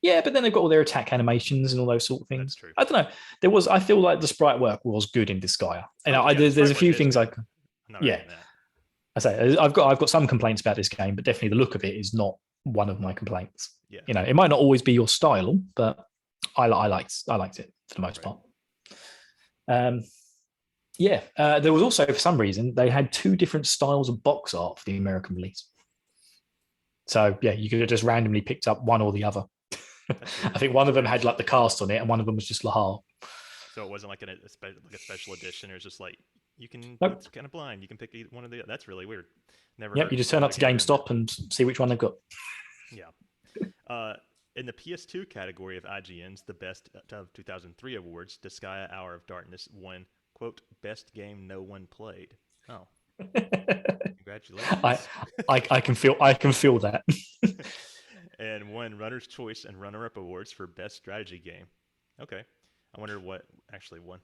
Yeah, but then they've got all their attack animations and all those sort of things. That's true. I don't know. I feel like the sprite work was good in Disgaea. And there's a few things I say I've got some complaints about this game, but definitely the look of it is not one of my complaints. Yeah. It might not always be your style, but I liked it for the most part. There was also, for some reason, they had 2 different styles of box art for the American release. So you could have just randomly picked up one or the other. I think one of them had like the cast on it, and one of them was just Lahar. So it wasn't like a special edition, or it's just like Nope. It's kind of blind. You can pick one of the. That's really weird. Never. Yep, you just turn up to GameStop and see which one they've got. Yeah. In the PS2 category of IGN's The Best of 2003 awards, Disgaea Hour of Darkness won, quote, Best Game No One Played. Oh. Congratulations. I can feel that. And won Runner's Choice and Runner-Up awards for Best Strategy Game. Okay. I wonder what actually won.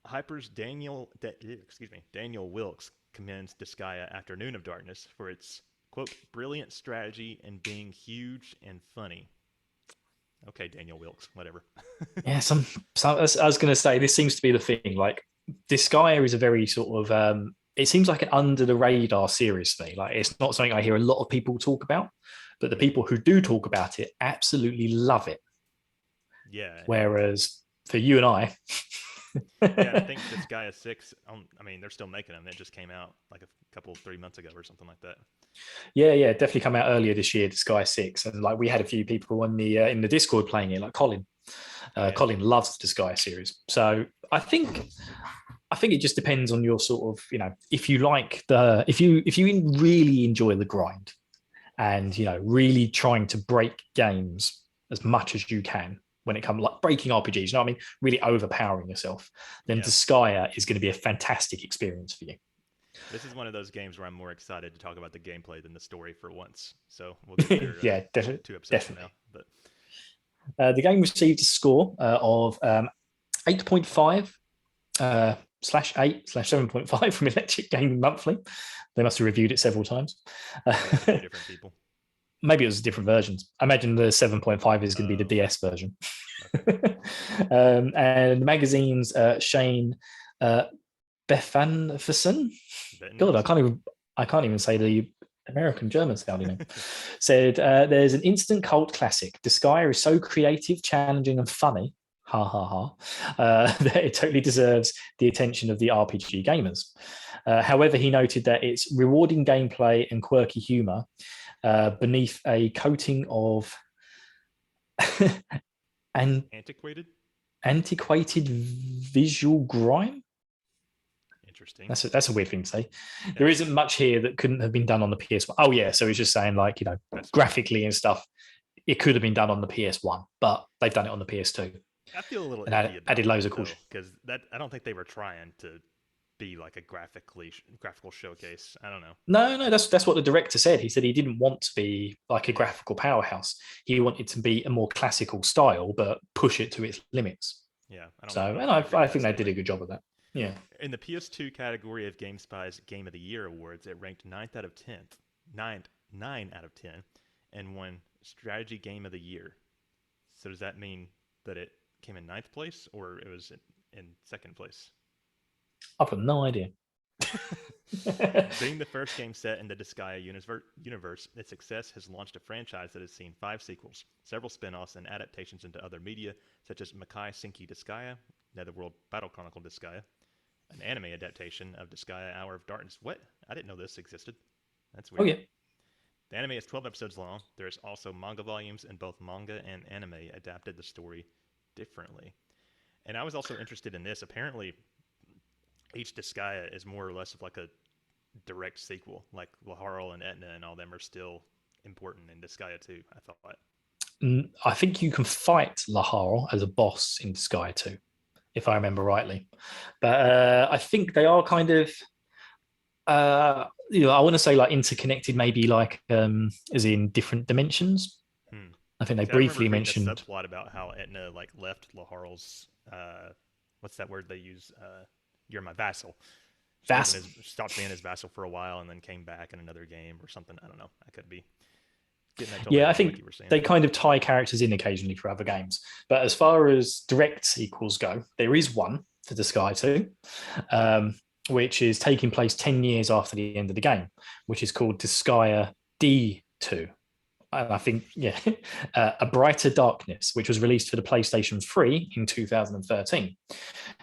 Hyper's Daniel Wilkes commends Disgaea Afternoon of Darkness for its, quote, brilliant strategy and being huge and funny. Okay, Daniel Wilkes, whatever. Yeah, I was going to say, this seems to be the thing. Like, Disgaea is a very sort of, it seems like an under the radar series thing. Like, it's not something I hear a lot of people talk about, but the people who do talk about it absolutely love it. Yeah. Whereas for you and I, yeah, I think Disgaea 6, they're still making them. It just came out like a 3 months ago or something like that. Yeah, definitely come out earlier this year, Disgaea 6. And like we had a few people in the Discord playing it, like Colin. Colin loves the Disgaea series. So I think it just depends on your sort of, if you like if you really enjoy the grind and, really trying to break games as much as you can, when it comes like breaking RPGs, you know what I mean? Really overpowering yourself, then Disgaea is going to be a fantastic experience for you. This is one of those games where I'm more excited to talk about the gameplay than the story for once. So we'll get there Yeah, 2 episodes from now. But the game received a score of 8.5 /8/7.5 from Electric Gaming Monthly. They must have reviewed it several times. Different people. Maybe it was different versions. I imagine the 7.5 is going to be the DS version. Okay. And the magazine's Shane Befanferson. God, I can't even say the American German sounding name. Said there's an instant cult classic. Disgaea is so creative, challenging, and funny. Ha ha ha. That it totally deserves the attention of the RPG gamers. However, he noted that its rewarding gameplay and quirky humor beneath a coating of antiquated visual grime. Interesting. That's a weird thing to say. There isn't much here that couldn't have been done on the PS1. Oh yeah, so he's just saying like, graphically and stuff, it could have been done on the PS1, but they've done it on the PS2. I feel a little and added loads of cool because I don't think they were trying to be like a graphical showcase. I don't know. No, that's what the director said. He said he didn't want to be like a graphical powerhouse. He wanted to be a more classical style, but push it to its limits. Yeah. I think they did a good job of that. Yeah. In the PS2 category of GameSpy's Game of the Year awards, it ranked 9 out of 10, and won Strategy Game of the Year. So does that mean that it came in 9th place, or it was in 2nd place? I've got no idea. Being the first game set in the Disgaea universe, its success has launched a franchise that has seen 5 sequels, several spin-offs, and adaptations into other media, such as Makai Senki Disgaea, Netherworld Battle Chronicle Disgaea, an anime adaptation of Disgaea Hour of Darkness. What? I didn't know this existed. That's weird. Oh, yeah. The anime is 12 episodes long. There is also manga volumes, and both manga and anime adapted the story differently. And I was also interested in this. Apparently, each Disgaea is more or less of like a direct sequel. Like Laharl and Etna and all them are still important in Disgaea too, I thought. I think you can fight Laharl as a boss in Disgaea 2, if I remember rightly. But I think they are kind of, I want to say like interconnected, maybe like as in different dimensions. I think they briefly mentioned a subplot about how Etna like left Laharl's, what's that word they use? You're my vassal. Stopped being his vassal for a while and then came back in another game or something. I don't know. I could be getting that. Yeah, I think they kind of tie characters in occasionally for other games. But as far as direct sequels go, there is one for Disgaea 2, which is taking place 10 years after the end of the game, which is called Disgaea D2. And I think, A Brighter Darkness, which was released for the PlayStation 3 in 2013.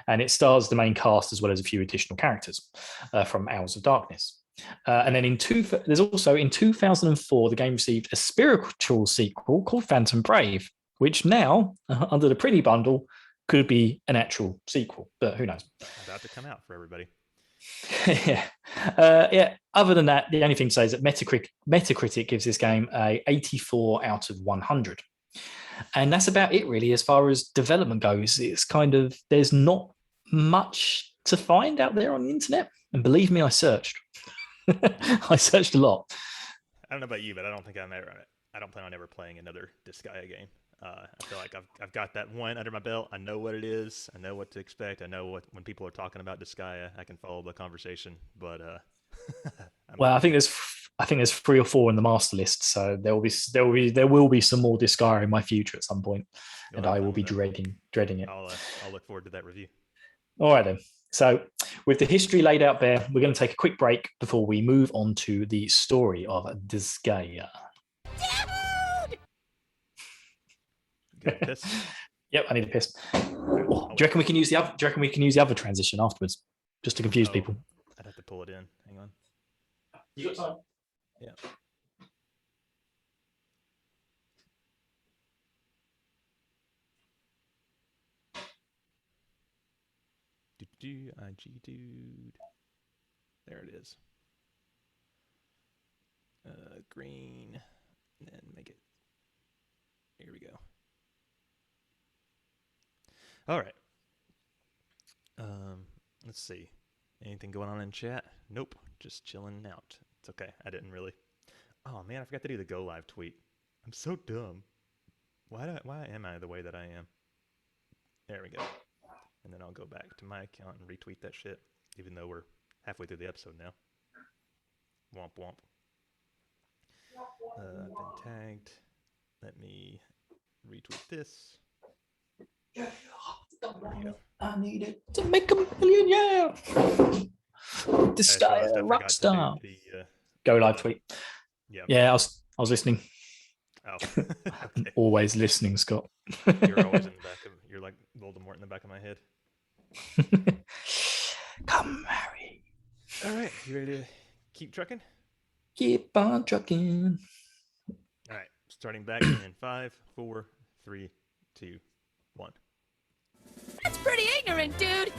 And it stars the main cast as well as a few additional characters from Hours of Darkness. And then there's also in 2004, the game received a spiritual sequel called Phantom Brave, which now, under the Pretty Bundle, could be an actual sequel, but who knows? About to come out for everybody. Other than that, the only thing to say is that Metacritic gives this game a 84 out of 100. And that's about it, really, as far as development goes. It's kind of, there's not much to find out there on the internet. And believe me, I searched. I searched a lot. I don't know about you, but I don't plan on ever playing another Disgaea game. I feel like I've got that one under my belt. I know what it is. I know what to expect. I know when people are talking about Disgaea, I can follow the conversation. But I think there's 3 or 4 in the master list, so there will be some more Disgaea in my future at some point, and I will be dreading it. I'll look forward to that review. All right then. So with the history laid out there, we're going to take a quick break before we move on to the story of Disgaea. Piss? Yep, I need a piss. Do you reckon we can use the other transition afterwards, just to confuse people? I'd have to pull it in. Hang on. You got time? Yeah. IG dude. There it is. Green. And then make it. Here we go. All right. Let's see. Anything going on in chat? Nope. Just chilling out. It's okay. I didn't really. Oh man, I forgot to do the go live tweet. I'm so dumb. Why am I the way that I am? There we go. And then I'll go back to my account and retweet that shit, even though we're halfway through the episode now. Womp womp. I've been tagged. Let me retweet this. Yeah, I need it to make a million, yeah. Disgaea, rockstar. Go live tweet. Yeah, I was listening. Oh, okay. Always listening, Scott. You're always in the back of. You're like Voldemort in the back of my head. Come, Harry. All right, you ready to keep trucking? Keep on trucking. All right, starting back in 5, 4, 3, 2, 1. That's pretty ignorant, dude.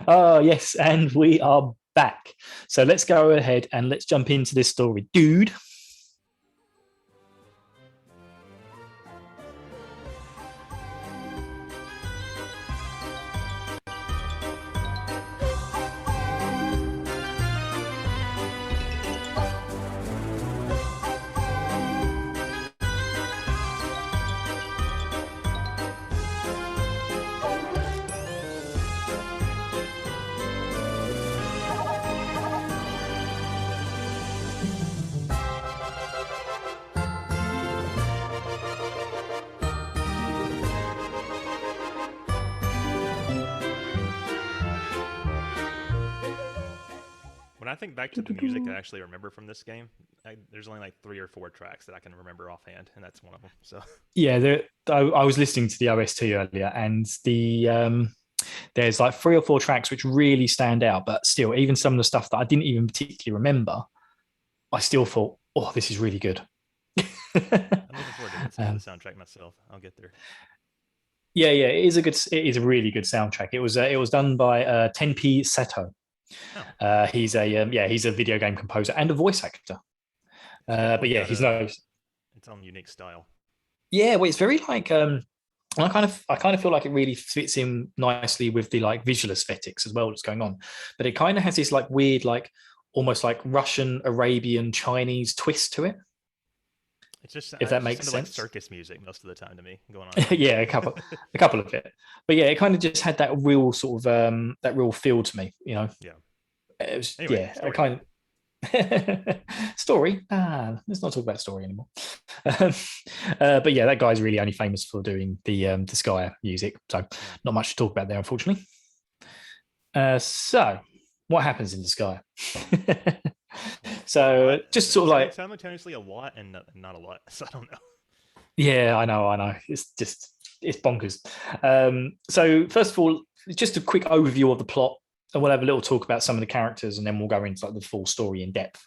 Oh, yes, and we are back. So let's go ahead and let's jump into this story. Dude. When I think back to the music I actually remember from this game, there's only like 3 or 4 tracks that I can remember offhand, and that's one of them. So Yeah, I was listening to the OST earlier, and there's like 3 or 4 tracks which really stand out, but still, even some of the stuff that I didn't even particularly remember, I still thought, oh, this is really good. I'm looking forward to listening to the soundtrack myself. I'll get there. Yeah, it is a really good soundtrack. It was done by Tenpi Seto. Oh. He's a video game composer and a voice actor. But yeah, he's its own unique style. Yeah, well, it's very like I kind of feel like it really fits in nicely with the like visual aesthetics as well that's going on. But it kind of has this like weird, like almost like Russian, Arabian, Chinese twist to it. It's just if that makes sense. Like circus music most of the time to me going on. Yeah, a couple of it. But yeah, it kind of just had that real sort of that real feel to me, you know. Yeah. It was anyway, a kind of story. Let's not talk about story anymore. But yeah, that guy's really only famous for doing the Disgaea music, so not much to talk about there, unfortunately. So, what happens in Disgaea? So, just sort of like simultaneously a lot and not a lot. So I don't know. Yeah, I know. It's bonkers. So, first of all, just a quick overview of the plot. And we'll have a little talk about some of the characters, and then we'll go into like the full story in depth.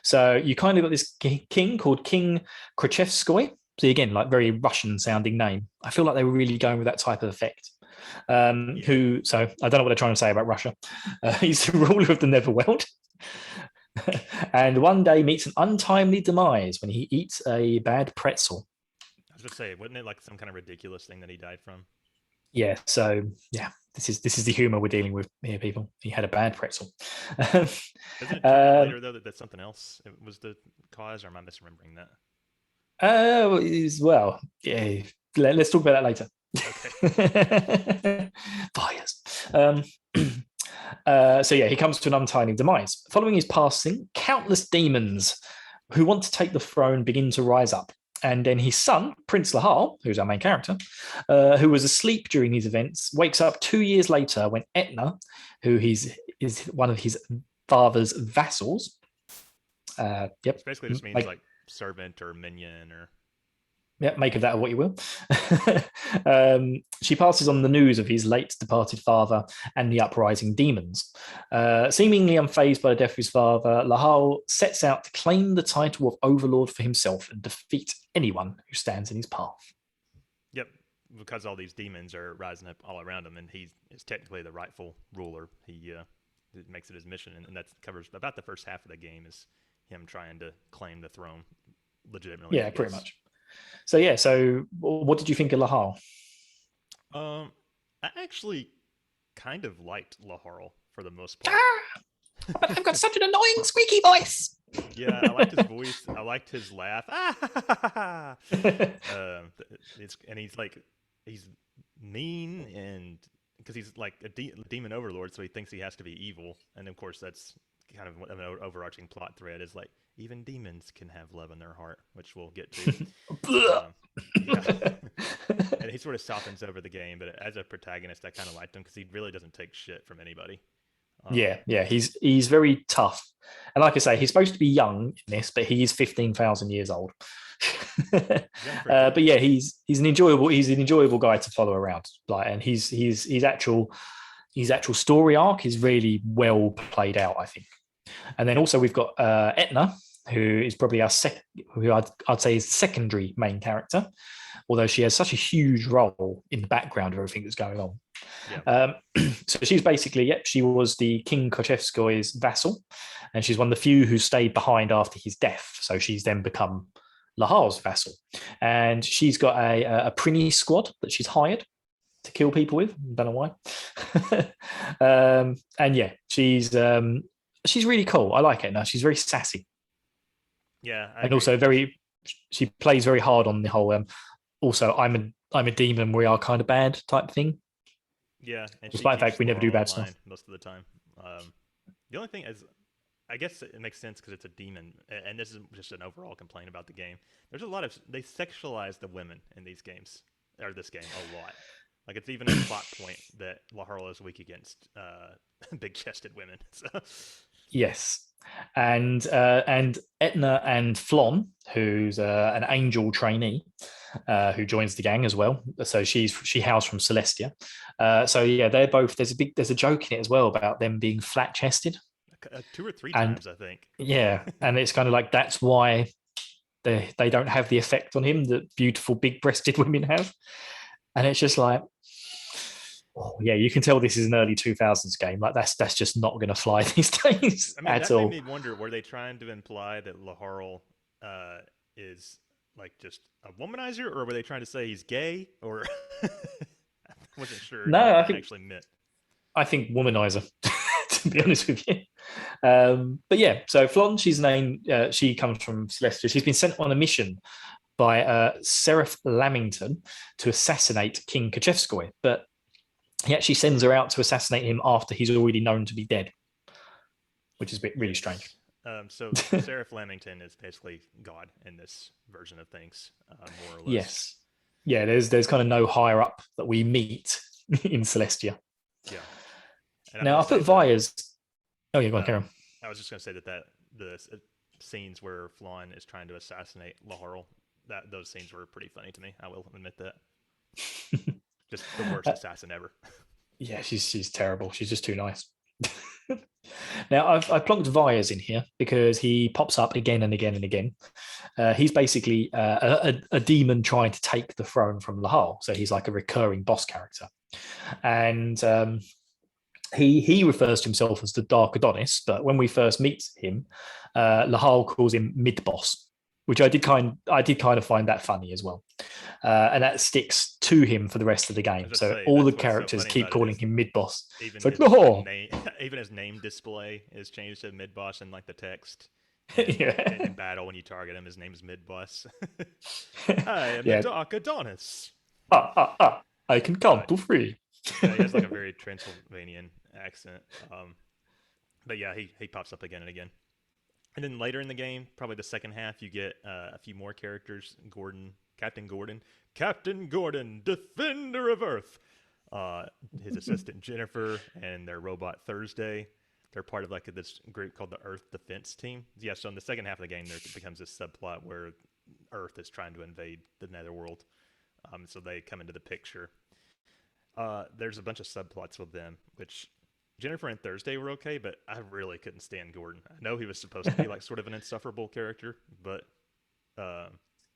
So you kind of got this king called King Khrushchevskoy. So again, like very Russian sounding name. I feel like they were really going with that type of effect. So I don't know what they're trying to say about Russia. He's the ruler of the Netherworld. And one day meets an untimely demise when he eats a bad pretzel. I was going to say, wasn't it like some kind of ridiculous thing that he died from? Yeah, so yeah, this is the humor we're dealing with here, people. He had a bad pretzel. Doesn't it turn out later though that's something else? It was the cause, or am I misremembering that? Well, yeah. Let's talk about that later. Okay. Fires. So yeah, he comes to an untimely demise. Following his passing, countless demons who want to take the throne begin to rise up. And then his son, Prince Lahal, who's our main character, who was asleep during these events, wakes up 2 years later when Etna, who is one of his father's vassals. Yep. It basically just means like servant or minion or. Yeah, make of that what you will. She passes on the news of his late departed father and the uprising demons. Seemingly unfazed by the death of his father, Lahal sets out to claim the title of overlord for himself and defeat anyone who stands in his path. Yep, because all these demons are rising up all around him, and he is technically the rightful ruler. He makes it his mission, and that covers about the first half of the game is him trying to claim the throne legitimately. Yeah, pretty much. So yeah, so what did you think of Lahal? I actually kind of liked Laharl for the most part. Ah, but I've got such an annoying squeaky voice. Yeah, I liked his voice. I liked his laugh. And he's mean and because he's like a demon overlord, so he thinks he has to be evil. And of course, that's kind of an overarching plot thread is like even demons can have love in their heart, which we'll get to. Yeah. And he sort of softens over the game, but as a protagonist, I kind of liked him because he really doesn't take shit from anybody. Yeah, he's very tough, and like I say, he's supposed to be young in this, but he is 15,000 years old. But yeah, he's an enjoyable guy to follow around. Like, and his actual story arc is really well played out, I think. And then also we've got Etna, who is probably who I'd say is the secondary main character, although she has such a huge role in the background of everything that's going on. Yeah. So she's basically, she was the King Kochevskoy's vassal, and she's one of the few who stayed behind after his death. So she's then become Lahar's vassal, and she's got a Prinny squad that she's hired to kill people with. Don't know why. And yeah, she's really cool. I like it. Now she's very sassy. Yeah, and also she plays very hard on the whole. Also, I'm a demon. We are kind of bad type thing. Yeah, and despite the fact we never do bad stuff most of the time. The only thing is, I guess it makes sense because it's a demon, and this is just an overall complaint about the game. There's a lot of they sexualize the women in these games or this game a lot. Like it's even a plot point that Laharl is weak against big-chested women. So. Yes, and Etna and Flon, who's an angel trainee, who joins the gang as well. So she hails from Celestia. So yeah, they're both. There's a joke in it as well about them being flat-chested. 2 or 3 times, I think. Yeah, and it's kind of like that's why they don't have the effect on him that beautiful big-breasted women have, and it's just like. Oh, yeah, you can tell this is an early 2000s game. Like that's just not going to fly these days at all. That made me wonder: were they trying to imply that Laharl is like just a womanizer, or were they trying to say he's gay? Or I wasn't sure. No, I think actually meant. I think womanizer. To be honest with you, but yeah. So Flon, she's named. She comes from Celestia. She's been sent on a mission by Seraph Lamington to assassinate King Kochevskoy, but he actually sends her out to assassinate him after he's already known to be dead, which is really strange. So Seraph Lamington is basically God in this version of things, more or less. Yes. Yeah, there's kind of no higher up that we meet in Celestia. Yeah. Now I put Vias. Oh yeah, go on, Karen. I was just going to say that the scenes where Flon is trying to assassinate Laharl, those scenes were pretty funny to me. I will admit that. Just the worst assassin ever. Yeah, she's terrible. She's just too nice. Now I've plunked Vias in here because he pops up again and again and again. He's basically a demon trying to take the throne from Lahal, so he's like a recurring boss character, and he refers to himself as the Dark Adonis. But when we first meet him, Lahal calls him mid boss, which I did kind of find that funny as well. And that sticks to him for the rest of the game. So all the characters keep calling him mid-boss. It's like, no! Even his name display is changed to mid-boss in like the text. Yeah. In battle, when you target him, his name is mid-boss. I am the Dark Adonis. I can count to 3. Yeah, he has like a very Transylvanian accent. But yeah, he pops up again and again. And then later in the game, probably the second half, you get a few more characters. Captain Gordon, Defender of Earth. His assistant Jennifer and their robot Thursday. They're part of like this group called the Earth Defense Team. Yeah, so in the second half of the game, there becomes this subplot where Earth is trying to invade the Netherworld. So they come into the picture. There's a bunch of subplots with them, which Jennifer and Thursday were okay, but I really couldn't stand Gordon. I know he was supposed to be like sort of an insufferable character, but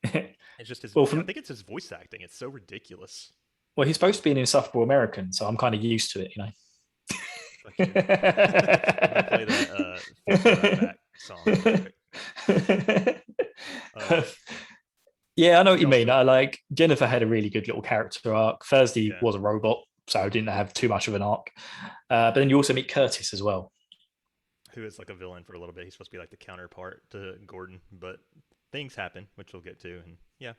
it's just his. I think it's his voice acting. It's so ridiculous. Well, he's supposed to be an insufferable American, so I'm kind of used to it, you know. I'm gonna play that song. Yeah, I know what you He mean. also- I like Jennifer had a really good little character arc. Thursday Yeah. was a robot, so didn't have too much of an arc. But then you also meet Curtis as well. who is like a villain for a little bit. He's supposed to be like the counterpart to Gordon, but things happen, which we'll get to, and yeah.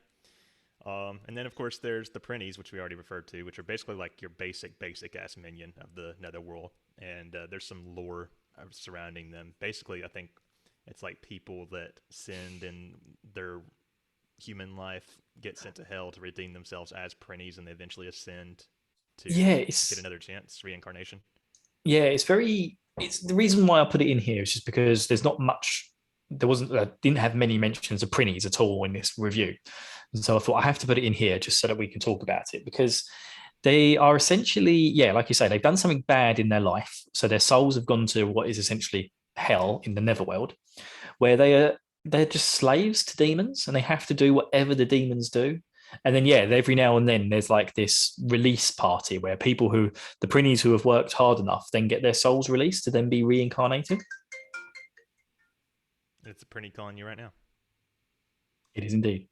And then of course there's the Prinnies, which we already referred to, which are basically like your basic ass minion of the Netherworld, and there's some lore surrounding them. Basically, I think it's like people that sinned in their human life get sent to hell to redeem themselves as Prinnies, and they eventually ascend to Yeah, get it's another chance, reincarnation. it's very. It's the reason why I put it in here is just because there's not much. There wasn't didn't have many mentions of Prinnies at all in this review, and so I thought I have to put it in here just so that we can talk about it because they are essentially, yeah, like you say, they've done something bad in their life, so their souls have gone to what is essentially hell in the Netherworld, where they're just slaves to demons and they have to do whatever the demons do. And then yeah, every now and then there's like this release party where people who the Prinnies who have worked hard enough then get their souls released to then be reincarnated. It's a Prinny calling you right now. It is indeed.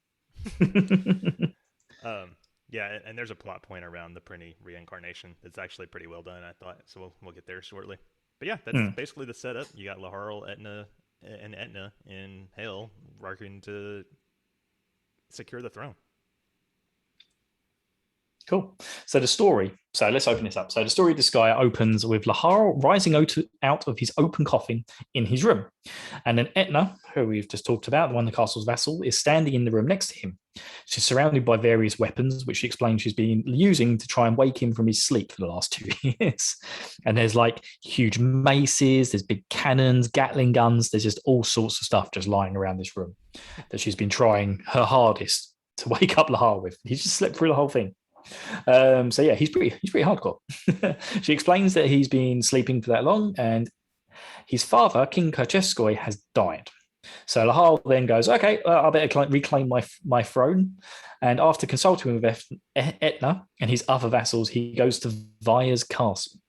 Yeah, and there's a plot point around the Prinny reincarnation. It's actually pretty well done, I thought. So we'll get there shortly. But yeah, that's basically the setup. You got Laharl, Etna in hell working to secure the throne. Cool. So the story. So let's open this up. So the story of Disgaea opens with Lahar rising out of his open coffin in his room. And then Etna, who we've just talked about, the one the castle's vassal, is standing in the room next to him. She's surrounded by various weapons, which she explains she's been using to try and wake him from his sleep for the last 2 years. And there's like huge maces, there's big cannons, Gatling guns, there's just all sorts of stuff just lying around this room that she's been trying her hardest to wake up Lahar with. He's just slept through the whole thing. So yeah, he's pretty hardcore. She explains that he's been sleeping for that long, and his father, King Kercheskoi, has died. So Lahal then goes, okay, I better reclaim my throne. And after consulting with Etna and his other vassals, he goes to Vaya's castle.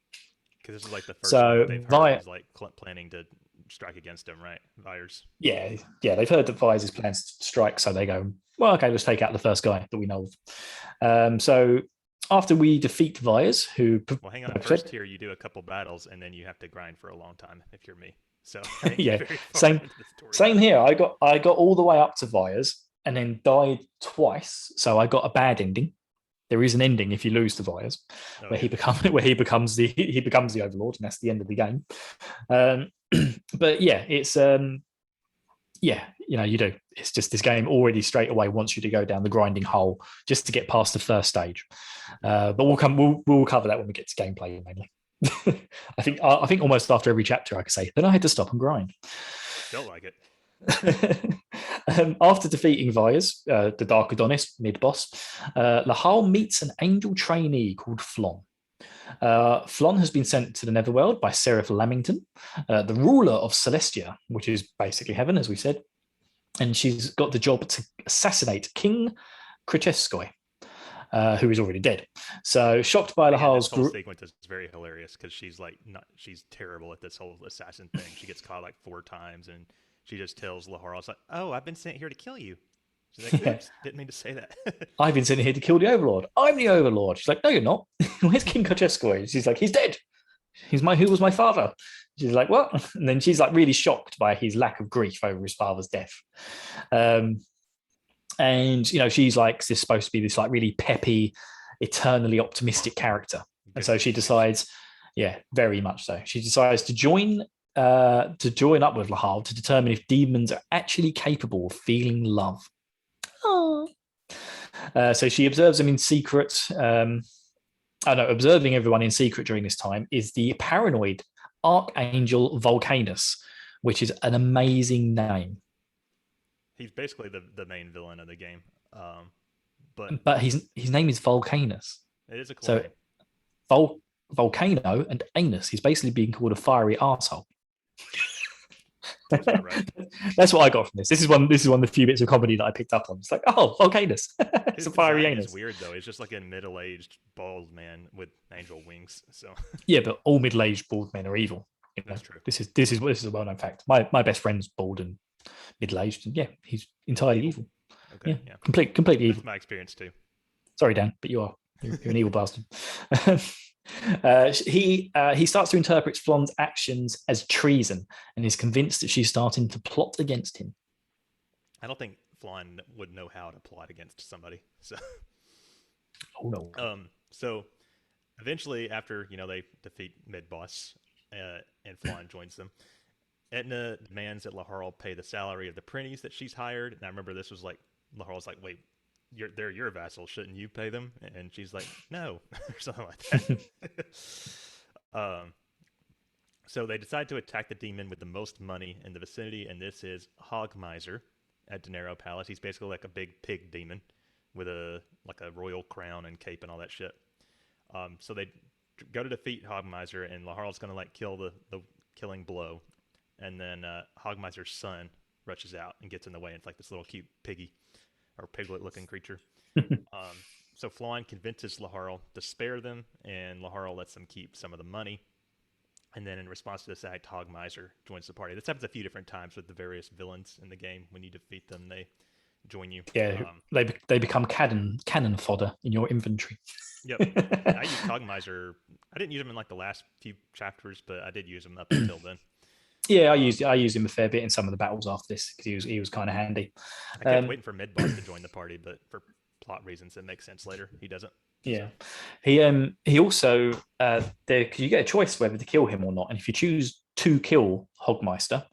Because this is like the first So one they've heard is like planning to strike against him, right? Vyers. Yeah, they've heard that Vaya's plans to strike, so they go, well, okay, let's take out the first guy that we know of. So after we defeat Vyers, who... Well, hang on. First here, you do a couple battles, and then you have to grind for a long time if you're me. So yeah, same here. I got all the way up to Vyers and then died twice, so I got a bad ending. There is an ending if you lose to Vyers, where he becomes the overlord, and that's the end of the game. But yeah, it's you do. It's just this game already straight away wants you to go down the grinding hole just to get past the first stage. But we'll cover that when we get to gameplay mainly. I think almost after every chapter I could say, then I had to stop and grind. Felt like it. After defeating Vyers, the Dark Adonis mid-boss, Lahal meets an angel trainee called Flon. Flon has been sent to the Netherworld by Seraph Lamington, the ruler of Celestia, which is basically heaven, as we said. And she's got the job to assassinate King Krecheskoi, who is already dead. So, shocked by Lahal's group, sequence is very hilarious because she's terrible at this whole assassin thing. She gets caught like 4 times, and she just tells Lahar, "It's like, oh, I've been sent here to kill you." She's like, oops, didn't mean to say that. I've been sent here to kill the Overlord. I'm the Overlord. She's like, no, you're not. Where's King Krecheskoi? She's like, he's dead. Who was my father? She's like, what? And then she's like really shocked by his lack of grief over his father's death. And she's like this supposed to be this like really peppy, eternally optimistic character. And so she decides, yeah, very much so. She decides to join up with Lahal to determine if demons are actually capable of feeling love. So she observes them in secret. Observing everyone in secret during this time is the paranoid Archangel Volcanus, which is an amazing name. He's basically the main villain of the game. But his name is Volcanus. It is a cool name. Volcano and anus. He's basically being called a fiery arsehole. Right. That's what I got from this. This is one of the few bits of comedy that I picked up on. It's like, oh, Volcanus. It's a fiery anus. It's weird though. It's just like a middle-aged bald man with angel wings. So yeah, but all middle-aged bald men are evil. That's true. This is a well-known fact. My best friend's bald and middle-aged, and yeah, he's entirely evil. Okay. Yeah, Yeah. completely evil. That's my experience too. Sorry, Dan, but you're an evil bastard. He starts to interpret Flon's actions as treason and is convinced that she's starting to plot against him. I don't think Flan would know how to plot against somebody. So, Oh no. so eventually, after they defeat mid boss, and Flan joins them, Etna demands that Laharl pay the salary of the printies that she's hired. And I remember this was like Laharl's like, "Wait, they're your vassals, shouldn't you pay them?" And she's like, "No," or something like that. So they decide to attack the demon with the most money in the vicinity, and this is Hogmiser at Dinero Palace. He's basically like a big pig demon with a royal crown and cape and all that shit. So they go to defeat Hogmiser, and Laharl's gonna kill the killing blow, and then Hogmiser's son rushes out and gets in the way. It's like this little cute piggy or piglet-looking creature. So Flan convinces Laharl to spare them, and Laharl lets them keep some of the money. And then in response to this act, Hogmiser joins the party. This happens a few different times with the various villains in the game. When you defeat them, they join you. Yeah, they become cannon fodder in your inventory. Yep. I used Hogmiser. I didn't use him in the last few chapters, but I did use him up until then. Yeah, I used him a fair bit in some of the battles after this because he was kind of handy. I kept waiting for Midboss to join the party, but for plot reasons, it makes sense later. He doesn't. Yeah, he also because you get a choice whether to kill him or not, and if you choose to kill Hogmeister,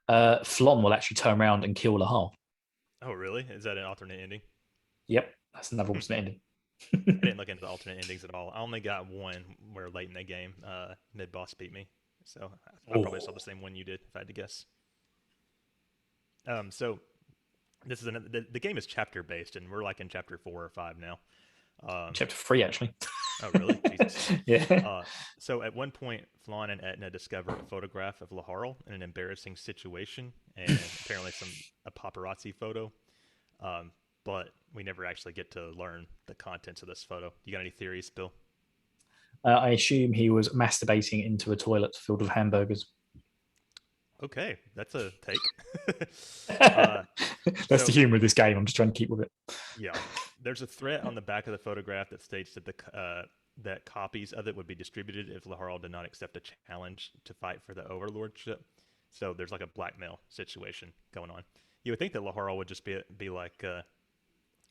Flon will actually turn around and kill Laharl. Oh, really? Is that an alternate ending? Yep, that's another alternate ending. I didn't look into the alternate endings at all. I only got one where late in the game, Mid-Boss beat me. So I probably saw the same one you did, if I had to guess. So this is the game is chapter based, and we're in chapter 4 or 5 now. Chapter 3, actually. Oh, really? Jesus. Yeah. So at one point, Flan and Etna discover a photograph of Laharl in an embarrassing situation, and apparently a paparazzi photo. But we never actually get to learn the contents of this photo. You got any theories, Bill? I assume he was masturbating into a toilet filled with hamburgers. Okay, that's a take. That's the humor of this game. I'm just trying to keep with it. Yeah, there's a threat on the back of the photograph that states that that copies of it would be distributed if Laharl did not accept a challenge to fight for the overlordship. So there's a blackmail situation going on. You would think that Laharl would just be like,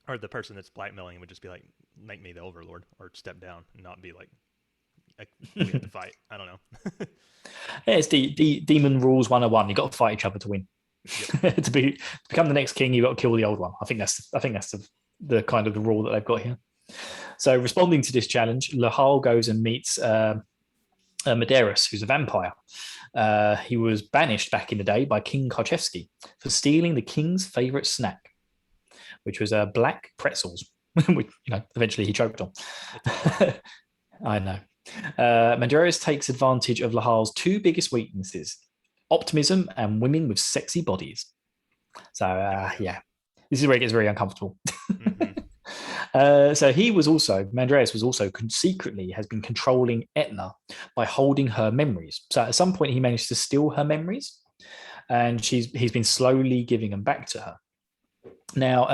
or the person that's blackmailing would just be like, make me the overlord, or step down and not be like we have to fight. I don't know. Yeah, it's Demon Rules 101. You got to fight each other to win. Yep. to become the next king, you got to kill the old one. I think that's the kind of the rule that they've got here. So, responding to this challenge, Laharl goes and meets Medeiros, who's a vampire. He was banished back in the day by King Karchevsky for stealing the king's favorite snack, which was black pretzels, which eventually he choked on. I know. Medeiros takes advantage of Laharl's two biggest weaknesses: optimism and women with sexy bodies. So yeah, this is where it gets very uncomfortable. Mm-hmm. So Medeiros was also secretly has been controlling Etna by holding her memories. So at some point he managed to steal her memories, and he's been slowly giving them back to her. Now,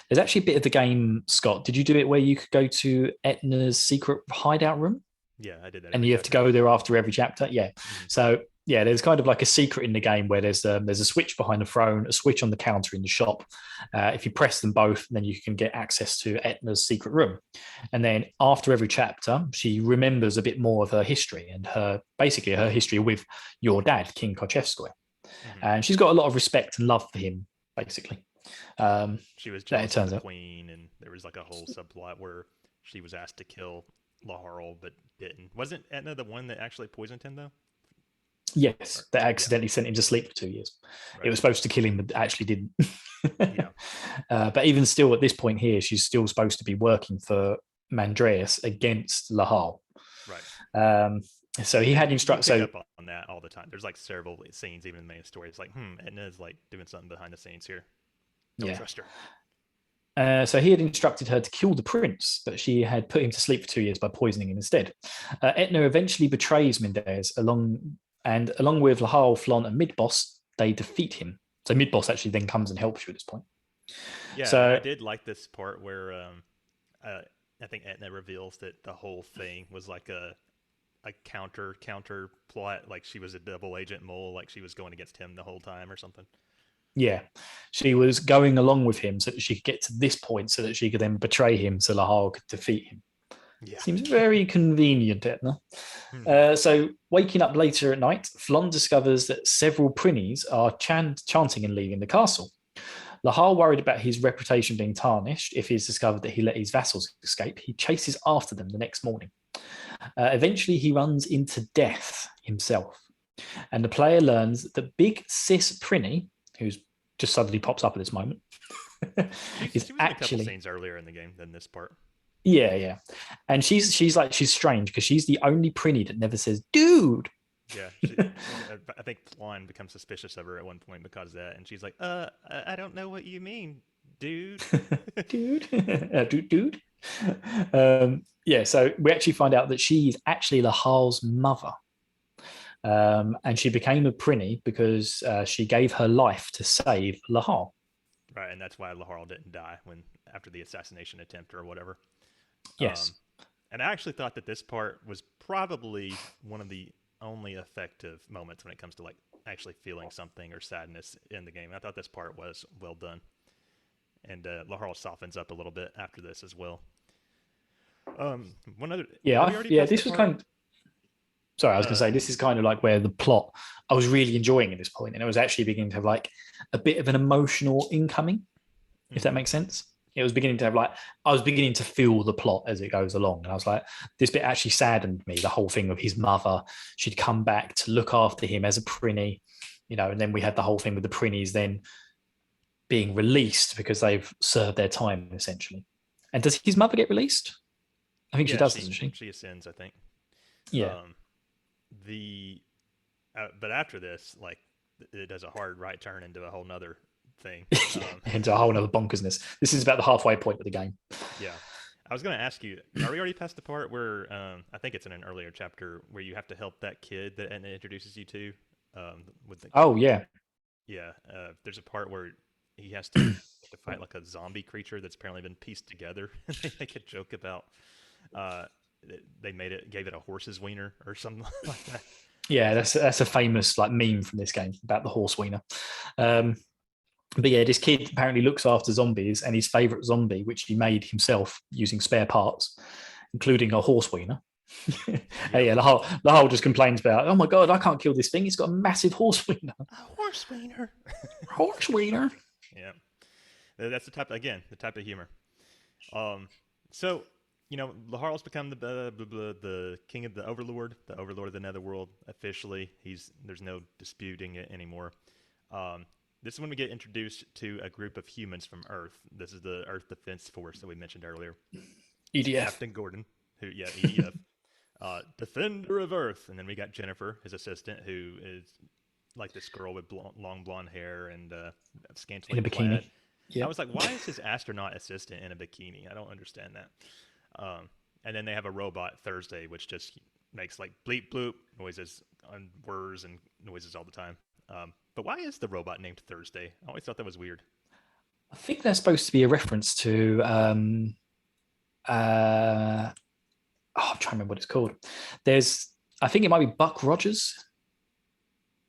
there's actually a bit of the game, Scott. Did you do it where you could go to Etna's secret hideout room? Yeah, I did that. And you have to go there after every chapter. Yeah. Mm-hmm. So yeah, there's kind of like a secret in the game where there's a switch behind the throne, a switch on the counter in the shop. If you press them both, then you can get access to Etna's secret room. And then after every chapter, she remembers a bit more of her history and her history with your dad, King Karchevsky. Mm-hmm. And she's got a lot of respect and love for him, basically. She was jealous of the queen, and there was a whole subplot where she was asked to kill Laharl but didn't. Wasn't Etna the one that actually poisoned him, though? Yes, that accidentally sent him to sleep for 2 years. Right. It was supposed to kill him, but actually didn't. Yeah. But even still, at this point here, she's still supposed to be working for Medeiros against Laharl. Right. So he had instructed. So up on that all the time. There's several scenes, even in the main story. It's Etna's doing something behind the scenes here. Don't trust her. So he had instructed her to kill the prince, but she had put him to sleep for 2 years by poisoning him instead. Etna eventually betrays Medeiros along with Laharl, Flon, and Midboss. They defeat him. So Midboss actually then comes and helps you at this point. Yeah, and I So did like this part where uh, I think Etna reveals that the whole thing was like a counter plot, like she was a double agent mole, like she was going against him the whole time or something. yeah, she was going along with him so that she could get to this point, so that she could then betray him, so Lahal could defeat him. Yeah. Seems very convenient, Etna. Hmm. So, waking up later at night, Flon discovers that several Prinnies are chanting and leaving the castle. Lahal, worried about his reputation being tarnished if he is discovered that he let his vassals escape, he chases after them the next morning. Eventually, he runs into death himself, and the player learns that Big Sis Prinny, who's just suddenly pops up at this moment, is She was in a couple actually scenes earlier in the game than this part. yeah, and she's strange because she's the only Prinny that never says "dude." Yeah, I think Flan becomes suspicious of her at one point because of that, and she's like, I don't know what you mean, dude." dude, dude. Yeah, so we actually find out that she's actually Lahal's mother. And she became a Prinny because she gave her life to save Lahal. Right, and that's why Laharl didn't die when after the assassination attempt or whatever. Um, Yes. and I actually thought that this part was probably one of the only effective moments when it comes to like actually feeling something or sadness in the game. I thought this part was well done, and Laharl softens up a little bit after this as well. One other, have you already Yeah. passed the This was part? kind of sorry. I was going to Uh, say this is kind of like where the plot I was really enjoying at this point, and it was actually beginning to have like a bit of an emotional incoming, if that mhm. makes sense. It was beginning to have like I was beginning to feel the plot as it goes along, and I was like, this bit actually saddened me. The whole thing of his mother, she'd come back to look after him as a Prinny, and then we had the whole thing with the Prinnies then being released because they've served their time essentially. And does his mother get released? I think she Yeah, does, doesn't she? she ascends, I think. Yeah. Um, the but after this, like it does a hard right turn into a whole nother thing. Into a whole other bonkersness. This is about the halfway point of the game. Yeah. I was going to ask you, are we already past the part where I think it's in an earlier chapter where you have to help that kid that Edna introduces you to? With the Oh yeah. yeah, there's a part where he has to fight like a zombie creature that's apparently been pieced together. They make a joke about uh, they gave it a horse's wiener or something like that. Yeah, that's a famous like meme from this game about the horse wiener. Um, but yeah, this kid apparently looks after zombies, and his favorite zombie, which he made himself using spare parts, including a horse wiener. Yep. Yeah, the whole just complains about, oh my god, I can't kill this thing. It's got a massive horse wiener. A horse wiener. Horse wiener. Yeah, that's the type of humor. Um, so Laharl's become the king of the overlord of the netherworld officially. There's no disputing it anymore. This is when we get introduced to a group of humans from Earth. This is the Earth Defense Force that we mentioned earlier. EDF. Captain Gordon, EDF, Defender of Earth, and then we got Jennifer, his assistant, who is like this girl with long blonde hair and scantily In a bikini. clad. I Yep. was like, why is his astronaut assistant in a bikini? I don't understand that. And then they have a robot Thursday, which just makes like bleep bloop noises on whirs and noises all the time. But why is the robot named Thursday? I always thought that was weird. I think that's supposed to be a reference to I'm trying to remember what it's called. I think it might be Buck Rogers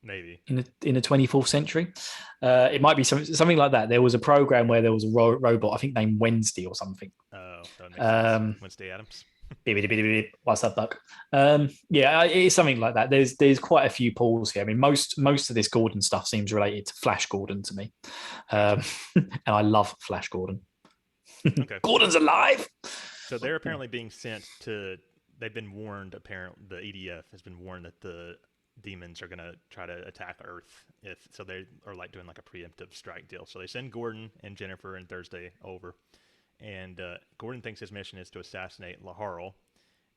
Maybe. in the 24th century. It might be something like that. There was a program where there was a robot, I think named Wednesday or something. Oh, that makes sense. Wednesday Adams. What's up, Buck? Yeah, it's something like that. There's quite a few pulls here. I mean, most of this Gordon stuff seems related to Flash Gordon to me, and I love Flash Gordon. Okay. Gordon's alive. So they're apparently being sent to. They've been warned. Apparently, the EDF has been warned that the demons are going to try to attack Earth. So they are like doing like a preemptive strike deal. So they send Gordon and Jennifer and Thursday over, and Gordon thinks his mission is to assassinate Laharl.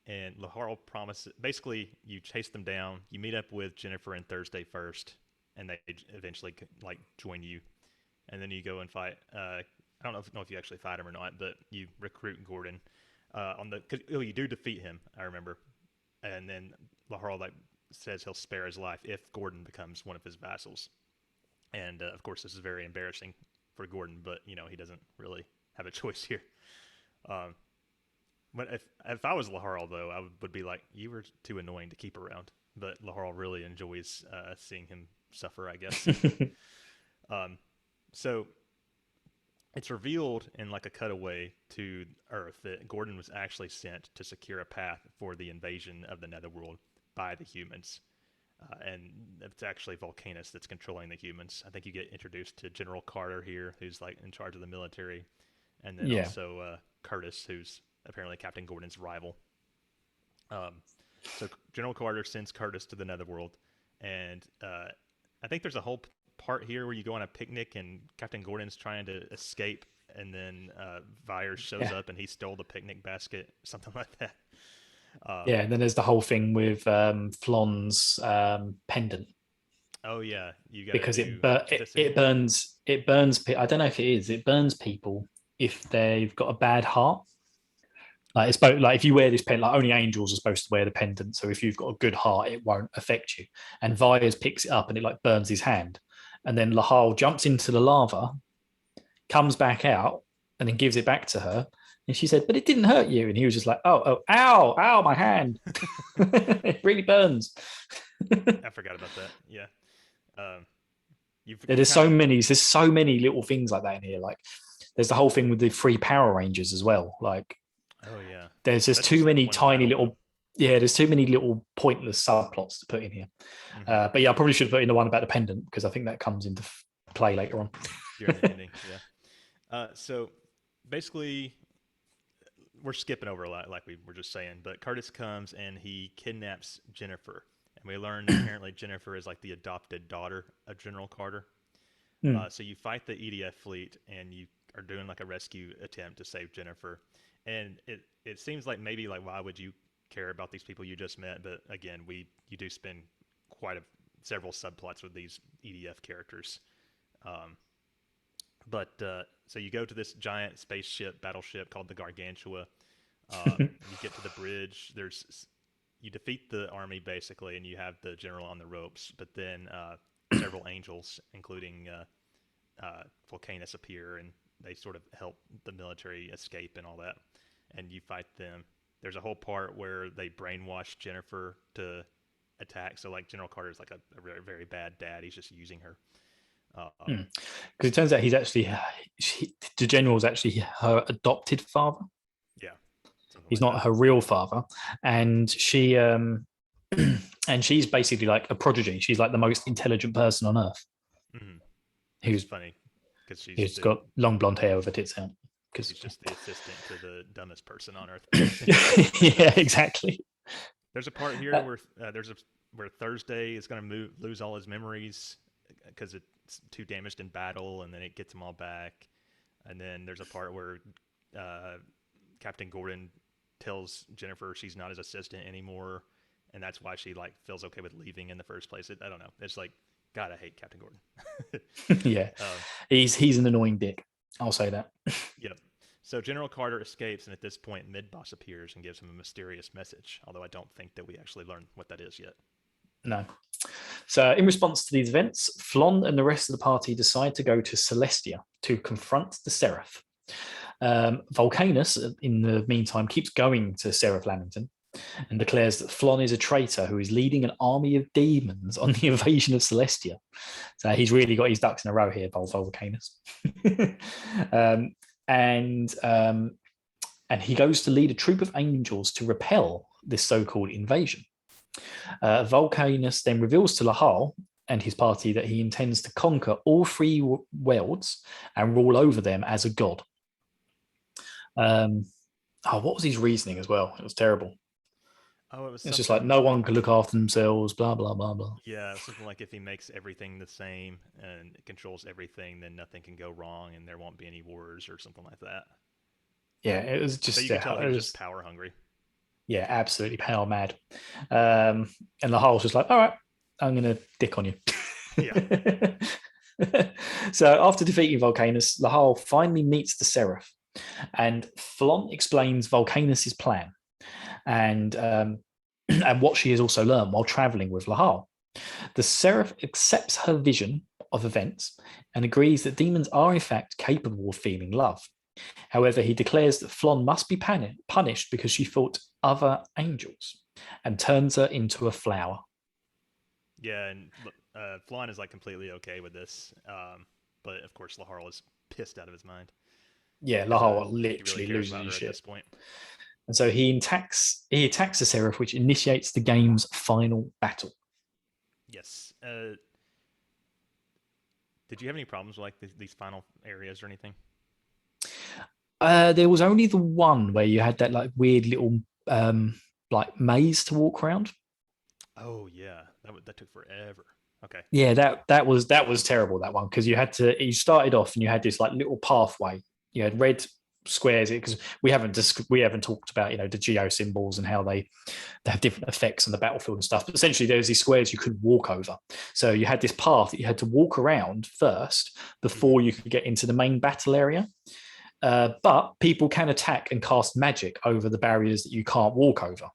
And Laharl promises. Basically, you chase them down. You meet up with Jennifer and Thursday first, and they eventually like join you, and then you go and fight. I don't know if you actually fight him or not, but you recruit Gordon because you do defeat him. I remember, and then Laharl like says he'll spare his life if Gordon becomes one of his vassals. And of course, this is very embarrassing for Gordon, but he doesn't really have a choice here. But if I was Laharl, though, I would be like, you were too annoying to keep around. But Laharl really enjoys seeing him suffer, I guess. So it's revealed in like a cutaway to Earth that Gordon was actually sent to secure a path for the invasion of the Netherworld by the humans. And it's actually Volcanus that's controlling the humans. I think you get introduced to General Carter here, who's like in charge of the military. And then also Curtis, who's apparently Captain Gordon's rival. So General Carter sends Curtis to the Netherworld. And I think there's a whole part here where you go on a picnic and Captain Gordon's trying to escape. And then Vyers shows up and he stole the picnic basket, something like that. And then there's the whole thing with Flon's pendant. Oh yeah, you got because it burns. I don't know if it is. It burns people if they've got a bad heart. Like it's both, like if you wear this pendant, like only angels are supposed to wear the pendant. So if you've got a good heart, it won't affect you. And Vyers picks it up and it like burns his hand. And then Laharl jumps into the lava, comes back out, and then gives it back to her. And she said, "But it didn't hurt you." And he was just like, "Oh, ow, my hand! It really burns." I forgot about that. Yeah. There's so many little things like that in here. Like there's the whole thing with the free Power Rangers as well. Like, oh yeah, there's just too many tiny little. Yeah, there's too many little pointless subplots to put in here. Mm-hmm. But yeah, I probably should have put in the one about the pendant because I think that comes into play later on. During the ending, yeah. So basically, we're skipping over a lot, like we were just saying. But Curtis comes and he kidnaps Jennifer, and we learn apparently Jennifer is like the adopted daughter of General Carter. So you fight the EDF fleet, and you are doing like a rescue attempt to save Jennifer. And it seems like maybe like why would you care about these people you just met? But again, you do spend several subplots with these EDF characters. So you go to this giant spaceship battleship called the Gargantua. You get to the bridge. You defeat the army basically, and you have the general on the ropes. But then several angels, including Volcanus, appear, and they sort of help the military escape and all that. And you fight them. There's a whole part where they brainwash Jennifer to attack. So like General Carter's like a very, very bad dad. He's just using her. Because it turns out he's actually the general's actually her adopted father. Yeah, he's not her real father, and she and she's basically like a prodigy. She's like the most intelligent person on earth. Mm-hmm. Who's funny because she's got long blonde hair with her tits out. Because she's just the assistant to the dumbest person on earth. Yeah, exactly. There's a part here where Thursday is going to lose all his memories because it's too damaged in battle, and then it gets them all back. And then there's a part where Captain Gordon tells Jennifer she's not his assistant anymore, and that's why she like feels okay with leaving in the first place. I don't know. It's like, God, I hate Captain Gordon. Yeah, he's an annoying dick. I'll say that. Yep. So General Carter escapes, and at this point, Midboss appears and gives him a mysterious message, although I don't think that we actually learn what that is yet. No. So in response to these events, Flon and the rest of the party decide to go to Celestia to confront the Seraph. Volcanus, in the meantime, keeps going to Seraph Lamington and declares that Flon is a traitor who is leading an army of demons on the invasion of Celestia. So he's really got his ducks in a row here, Volcanus. And he goes to lead a troop of angels to repel this so-called invasion. Volcanus then reveals to Laharl and his party that he intends to conquer all three worlds and rule over them as a god. What was his reasoning as well? It was terrible. It's just like no one can look after themselves, blah, blah, blah, blah. Yeah, something like if he makes everything the same and controls everything, then nothing can go wrong and there won't be any wars or something like that. Yeah, it was just... So you can tell he was just power hungry. Yeah, absolutely power mad. And Laharl's just like, all right, I'm going to dick on you. Yeah. So after defeating Volcanus, Laharl finally meets the Seraph. And Flon explains Volcanus's plan and what she has also learned while traveling with Laharl. The Seraph accepts her vision of events and agrees that demons are in fact capable of feeling love. However, he declares that Flonne must be punished because she fought other angels and turns her into a flower. Yeah, and Flan is like completely okay with this, but of course Laharl is pissed out of his mind Yeah, because Lahal he really literally cares loses about his her at shit. this point. And so he attacks the Seraph, which initiates the game's final battle. Yes. Did you have any problems with like these final areas or anything? There was only the one where you had that like weird little like maze to walk around. Oh yeah, that took forever. Okay. Yeah, that was terrible, that one, because you started off and you had this like little pathway. You had red squares because we haven't talked about the geo symbols and how they have different effects on the battlefield and stuff. But essentially, there was these squares you couldn't walk over. So you had this path that you had to walk around first before you could get into the main battle area. But people can attack and cast magic over the barriers that you can't walk over.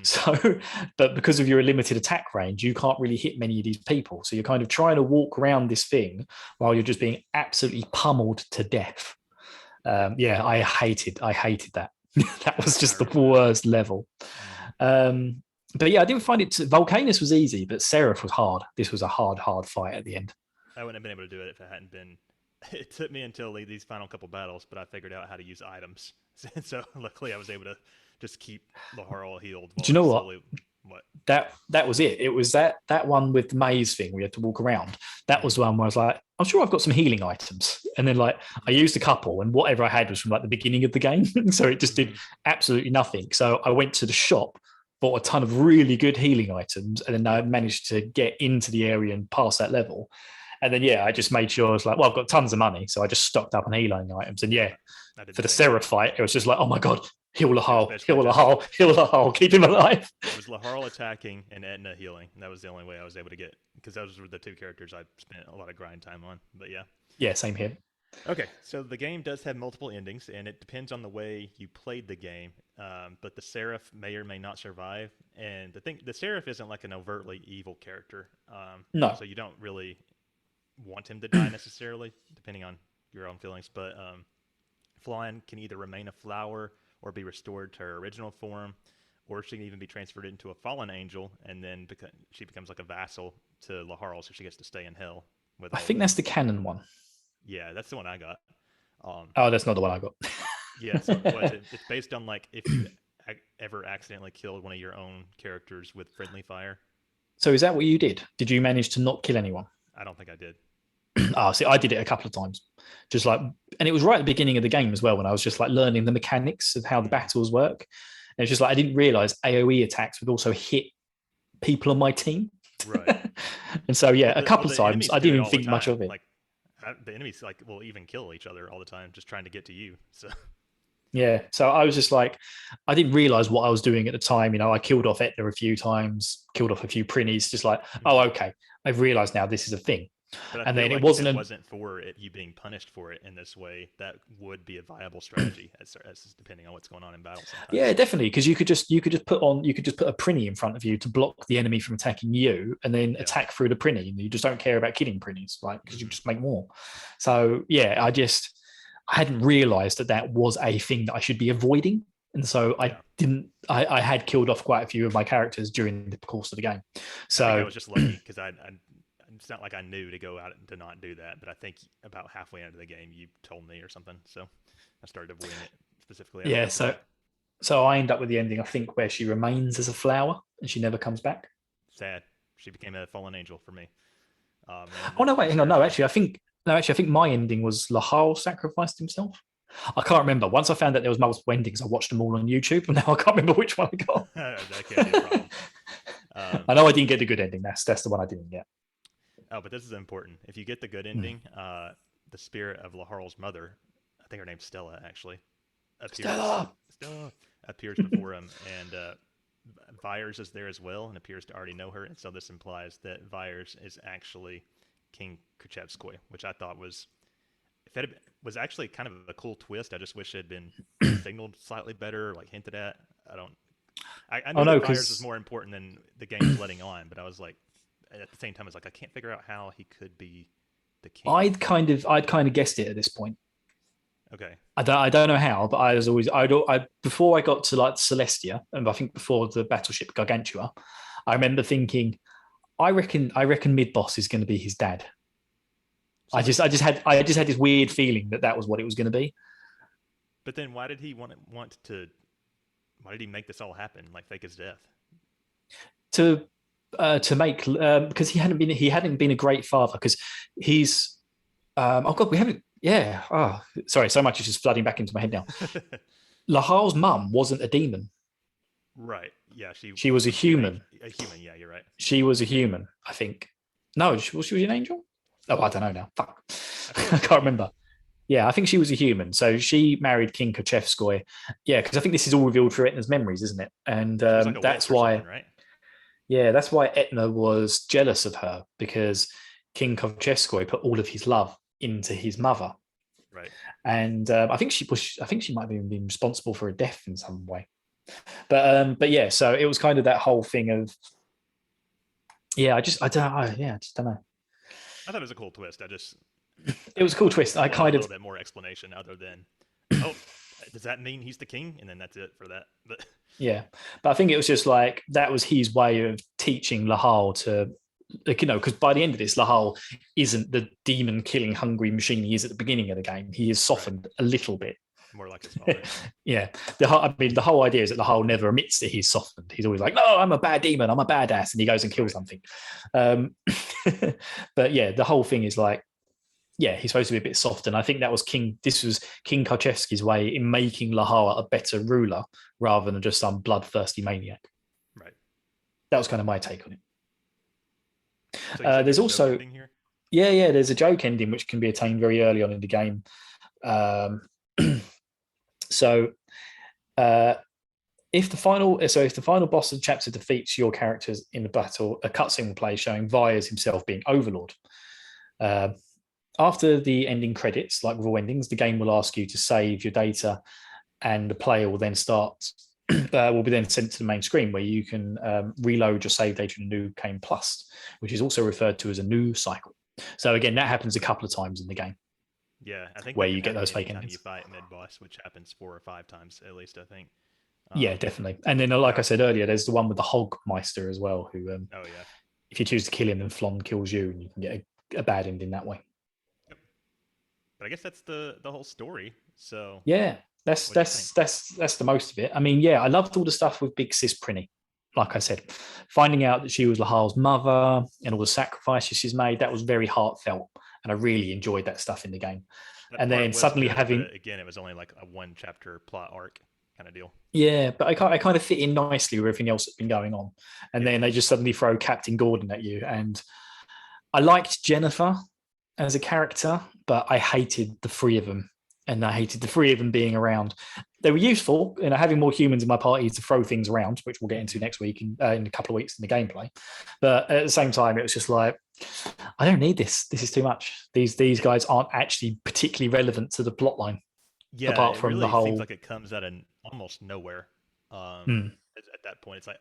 So, but because of your limited attack range, you can't really hit many of these people. So you're kind of trying to walk around this thing while you're just being absolutely pummeled to death. Yeah, I hated that. That was just the worst level. But yeah, I didn't find it. Volcanus was easy, but Seraph was hard. This was a hard fight at the end. I wouldn't have been able to do it if it hadn't been. It took me until these final couple battles, but I figured out how to use items. So luckily, I was able to just keep Laharl healed. Do you know what? What? That was it. It was that one with the maze thing we had to walk around. That was the one where I was like, I'm sure I've got some healing items. And then like I used a couple, and whatever I had was from like the beginning of the game. So it just did absolutely nothing. So I went to the shop, bought a ton of really good healing items, and then I managed to get into the area and pass that level. And then, yeah, I just made sure I was like, well, I've got tons of money. So I just stocked up on healing items. And yeah, for the Seraph fight, it was just like, oh my God, heal Laharl, heal Laharl, keep him alive. It was Laharl attacking and Etna healing. And that was the only way I was able to get, because those were the two characters I spent a lot of grind time on. But yeah. Yeah, same here. Okay, so the game does have multiple endings, and it depends on the way you played the game. But the Seraph may or may not survive. And the Seraph isn't like an overtly evil character. No. So you don't really want him to die necessarily, depending on your own feelings. But Flan can either remain a flower or be restored to her original form, or she can even be transferred into a fallen angel, and then she becomes like a vassal to Laharl, so she gets to stay in hell. I think that's the canon one. Yeah, that's the one I got. Oh, that's not the one I got. Yeah, so it's based on like if you ever accidentally killed one of your own characters with friendly fire. So is that what you did? Did you manage to not kill anyone? I don't think I did. See, I did it a couple of times, just like, and it was right at the beginning of the game as well, when I was just like learning the mechanics of how the battles work. And it's just like I didn't realize AOE attacks would also hit people on my team. Right. And so yeah, a couple of times I didn't even think much of it. Like the enemies like will even kill each other all the time, just trying to get to you. So. Yeah, so I was just like, I didn't realize what I was doing at the time. I killed off Etna a few times, killed off a few Prinnies, just like, oh, okay, I've realized now this is a thing. But and then like it wasn't. If it wasn't for you being punished for it in this way, that would be a viable strategy, as depending on what's going on in battle. Sometimes. Yeah, definitely, because you could just put a Prinnie in front of you to block the enemy from attacking you, and then attack through the Prinnie. And you just don't care about killing Prinnies, right? Because you just make more. So yeah, I hadn't realized that was a thing that I should be avoiding. And so I had killed off quite a few of my characters during the course of the game. So I think I was just lucky because it's not like I knew to go out to not do that, but I think about halfway into the game you told me or something, so I started avoiding it specifically. Yeah, so I end up with the ending, I think, where she remains as a flower and she never comes back. Sad. She became a fallen angel for me. Oh no, wait, hang on. No, actually, I think my ending was Laharl sacrificed himself. I can't remember. Once I found out there was multiple endings, I watched them all on YouTube, and now I can't remember which one I got. That can't be a problem. I know I didn't get the good ending. That's the one I didn't get. Oh, but this is important. If you get the good ending, the spirit of Laharl's mother, I think her name's Stella, actually, appears before him, and Vyers is there as well, and appears to already know her, and so this implies that Vyers is actually King Khrushchevskoy, which I thought was actually kind of a cool twist. I just wish it had been signaled slightly better, like hinted at. I know that Vyers was more important than the game was letting on, but I was like, at the same time, it's like I can't figure out how he could be the king. I'd kind of guessed it at this point. Okay. I don't know how, but I was always before I got to like Celestia, and I think before the battleship Gargantua, I remember thinking, I reckon mid boss is going to be his dad. So I just had this weird feeling that was what it was going to be. But then why did he want to? Why did he make this all happen? Like fake his death? To make because he hadn't been a great father, because he's oh god, we haven't. Yeah. Oh, sorry. So much is just flooding back into my head now. Lahal's mum wasn't a demon. Right. Yeah. She was a human. A human. Yeah, you're right. She was a human, I think. No, she was an angel? Oh, I don't know now. Fuck. I can't remember. Yeah, I think she was a human. So she married King Kochevskoy. Yeah, because I think this is all revealed through Etna's memories, isn't it? And Like that's why. Right? Yeah, that's why Etna was jealous of her, because King Kochevskoy put all of his love into his mother. Right. And I think she might have even been responsible for her death in some way. But yeah, so it was kind of that whole thing of, yeah, I just don't know. I thought it was a cool twist. It was a cool twist. I kind a of little bit more explanation other than, oh, does that mean he's the king? And then that's it for that. But yeah, but I think it was just like that was his way of teaching Lahal to, like, because by the end of this, Lahal isn't the demon killing hungry machine he is at the beginning of the game. He is softened a little bit. More like his father. Yeah, the whole idea is that Lahal never admits that he's softened. He's always like, "No, I'm a bad demon. I'm a badass," and he goes and kills something. But yeah, the whole thing is like, yeah, he's supposed to be a bit soft, and I think this was King Karchevsky's way in making Lahal a better ruler rather than just some bloodthirsty maniac. Right. That was kind of my take on it. So there's also here? there's a joke ending which can be attained very early on in the game. So if the final boss of the chapter defeats your characters in the battle, a cutscene will play showing Vi as himself being Overlord. After the ending credits, like with all endings, the game will ask you to save your data, and the player will then will be then sent to the main screen where you can reload your save data in a new game plus, which is also referred to as a new cycle. So again, that happens a couple of times in the game. Yeah, I think where you get those fake endings. You fight mid boss, which happens 4 or 5 times at least, I think. Yeah, definitely. And then, like I said earlier, there's the one with the Hogmeister as well, who, oh yeah, if you choose to kill him, then Flon kills you, and you can get a bad ending that way. Yep. But I guess that's the whole story. So yeah, that's the most of it. I mean, yeah, I loved all the stuff with Big Sis Prinny. Like I said, finding out that she was Lahal's mother and all the sacrifices she's made, that was very heartfelt. And I really enjoyed that stuff in the game. And then suddenly again, it was only like a 1 chapter plot arc kind of deal. Yeah, but I kind of fit in nicely with everything else that's been going on. And then they just suddenly throw Captain Gordon at you. And I liked Jennifer as a character, but I hated the 3 of them. And I hated the 3 of them being around. They were useful, having more humans in my party to throw things around, which we'll get into next week in a couple of weeks in the gameplay. But at the same time, it was just like, I don't need this. This is too much. These guys aren't actually particularly relevant to the plot line. Yeah, apart from really the whole, seems like it comes out of almost nowhere. At that point, it's like,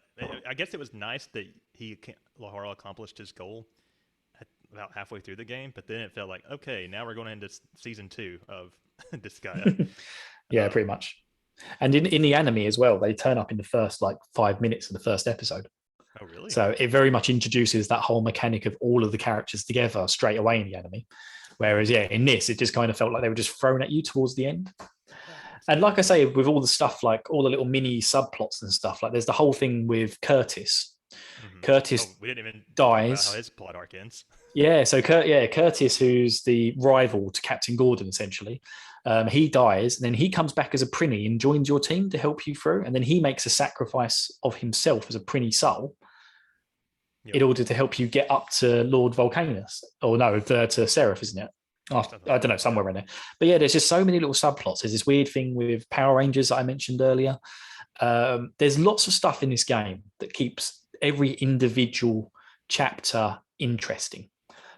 I guess it was nice that Lahal accomplished his goal about halfway through the game, but then it felt like, okay, now we're going into season 2 of Disgaea. Yeah, pretty much. And in the anime as well, they turn up in the first 5 minutes of the first episode. Oh, really? So it very much introduces that whole mechanic of all of the characters together straight away in the anime. Whereas, yeah, in this, it just kind of felt like they were just thrown at you towards the end. And like I say, with all the stuff, like all the little mini subplots and stuff, like there's the whole thing with Curtis. Mm-hmm. Curtis we didn't even dies. Talk about how his plot arc ends. Yeah, so Curtis, who's the rival to Captain Gordon, essentially, he dies, and then he comes back as a Prinny and joins your team to help you through. And then he makes a sacrifice of himself as a Prinny soul in order to help you get up to Lord Volcanus. Or no, to Seraph, isn't it? Oh, I don't know, somewhere in there. But yeah, there's just so many little subplots. There's this weird thing with Power Rangers that I mentioned earlier. There's lots of stuff in this game that keeps every individual chapter interesting.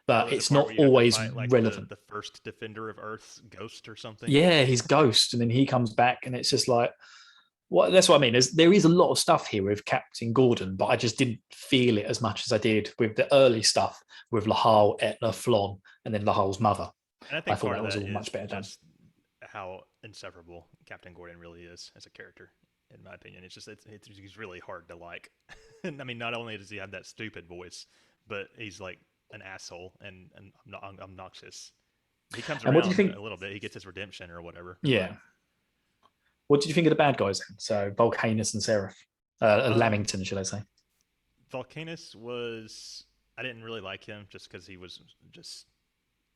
But it's not always relevant. The first defender of Earth's ghost or something. Yeah, he's ghost, and then he comes back, and it's just like, Well, that's what I mean. There is a lot of stuff here with Captain Gordon, but I just didn't feel it as much as I did with the early stuff with Lahal, Etna, Flon, and then Lahal's mother. And I I think thought part that of was that all is much better done. just how inseparable Captain Gordon really is as a character, in my opinion. He's really hard to like. And I mean, not only does he have that stupid voice, but he's like an asshole and obnoxious. He comes And what do you around think? a little bit. He gets his redemption or whatever. Yeah. What did you think of the bad guys then? So Volcanus and Seraph, Um, Lamington, should I say? Volcanus was. I didn't really like him just because he was just.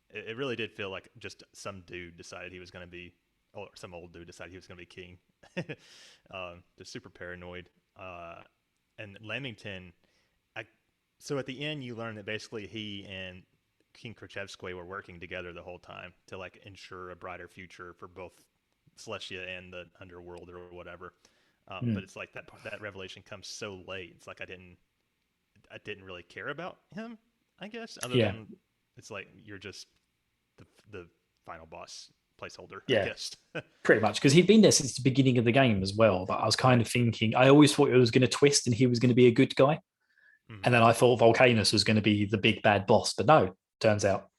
It really did feel like just some dude decided he was going to be, or some old dude decided he was going to be king. Just super paranoid. And Lamington, so at the end you learn that basically he and King Khrushchevsky were working together the whole time to like ensure a brighter future for both Celestia and the underworld or whatever. But it's like that revelation comes so late. It's like I didn't really care about him, I guess, other Yeah. than it's like you're just the final boss placeholder, I Yeah. guess. Pretty much, because he'd been there since the beginning of the game as well. But I was kind of thinking, I always thought it was going to twist and he was going to be a good guy. And then I thought Volcanus was going to be the big bad boss. But no, turns out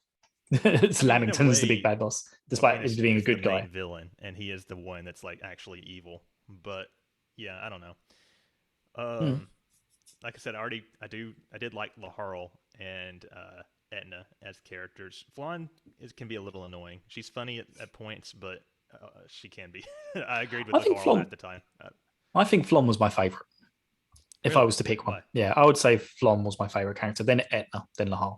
it's Lamington's the big bad boss, despite Volcanus him being a is good the main guy. villain, and he is the one that's like actually evil. But yeah, I don't know. Like I said, I did like Laharl and Etna as characters. Flan can be a little annoying. She's funny at points, but she can be. I agreed with I think Laharl at the time. I think Flon was my favorite. If I Really? was to pick one, Why? yeah, I would say Flon was my favorite character. Then Etna, then Lahal.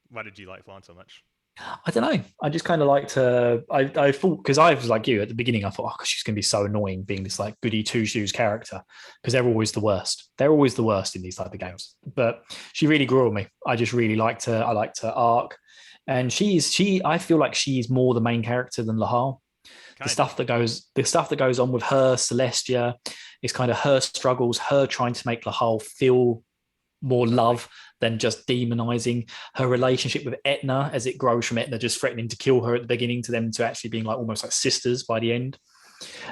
Why did you like Flan so much? I don't know. I just kind of liked her. I thought, because I was like you at the beginning, I thought, oh, she's going to be so annoying being this like goody two shoes character, because they're always the worst. They're always the worst in these type of games. But she really grew on me. I just really liked her. I liked her arc, and I feel like she's more the main character than Lahal. The stuff that goes on with her, Celestia, is kind of her struggles, her trying to make Lahal feel more love than just demonizing, her relationship with Etna as it grows from Etna just threatening to kill her at the beginning to them to actually being like almost like sisters by the end.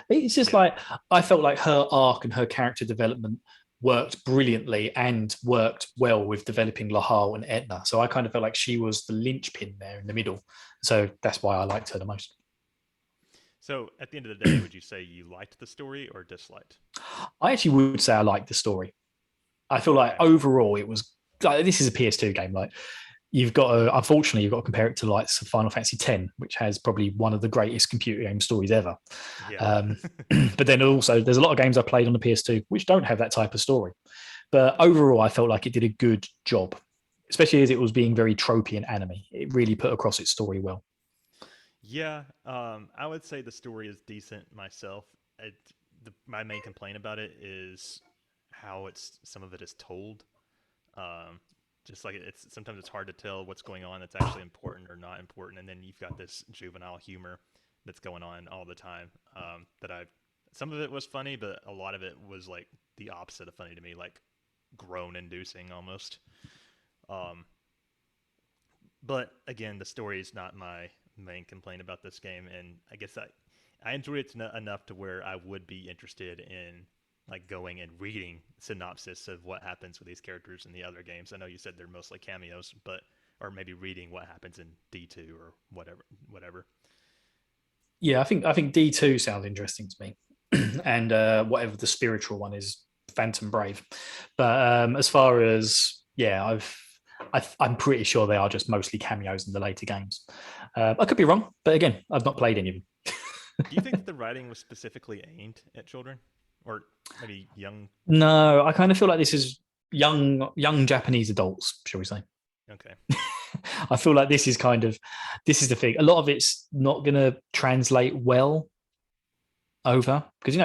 It's just like, I felt like her arc and her character development worked brilliantly and worked well with developing Lahal and Etna. So I kind of felt like she was the linchpin there in the middle. So that's why I liked her the most. So at the end of the day, would you say you liked the story or disliked? I actually would say I liked the story. I feel like overall it was like, this is a PS2 game. Like unfortunately, you've got to compare it to like Final Fantasy X, which has probably one of the greatest computer game stories ever. Yeah. But then also there's a lot of games I played on the PS2 which don't have that type of story. But overall, I felt like it did a good job, especially as it was being very tropey and anime. It really put across its story well. Yeah, I would say the story is decent myself. My main complaint about it is how some of it is told. Just like sometimes it's hard to tell what's going on that's actually important or not important, and then you've got this juvenile humor that's going on all the time. Some of it was funny, but a lot of it was like the opposite of funny to me, like groan-inducing almost. But again, the story is not my main complaint about this game, and I guess I enjoyed it enough to where I would be interested in like going and reading synopsis of what happens with these characters in the other games. I know you said they're mostly cameos, or maybe reading what happens in D2 or whatever. Yeah, I think D2 sounds interesting to me, and whatever the spiritual one is, Phantom Brave. But as far as I'm pretty sure they are just mostly cameos in the later games. I could be wrong, but again, I've not played any of them. Do you think that the writing was specifically aimed at children, or maybe young? No, I kind of feel like this is young Japanese adults, shall we say? Okay. I feel like this is the thing. A lot of it's not going to translate well over, because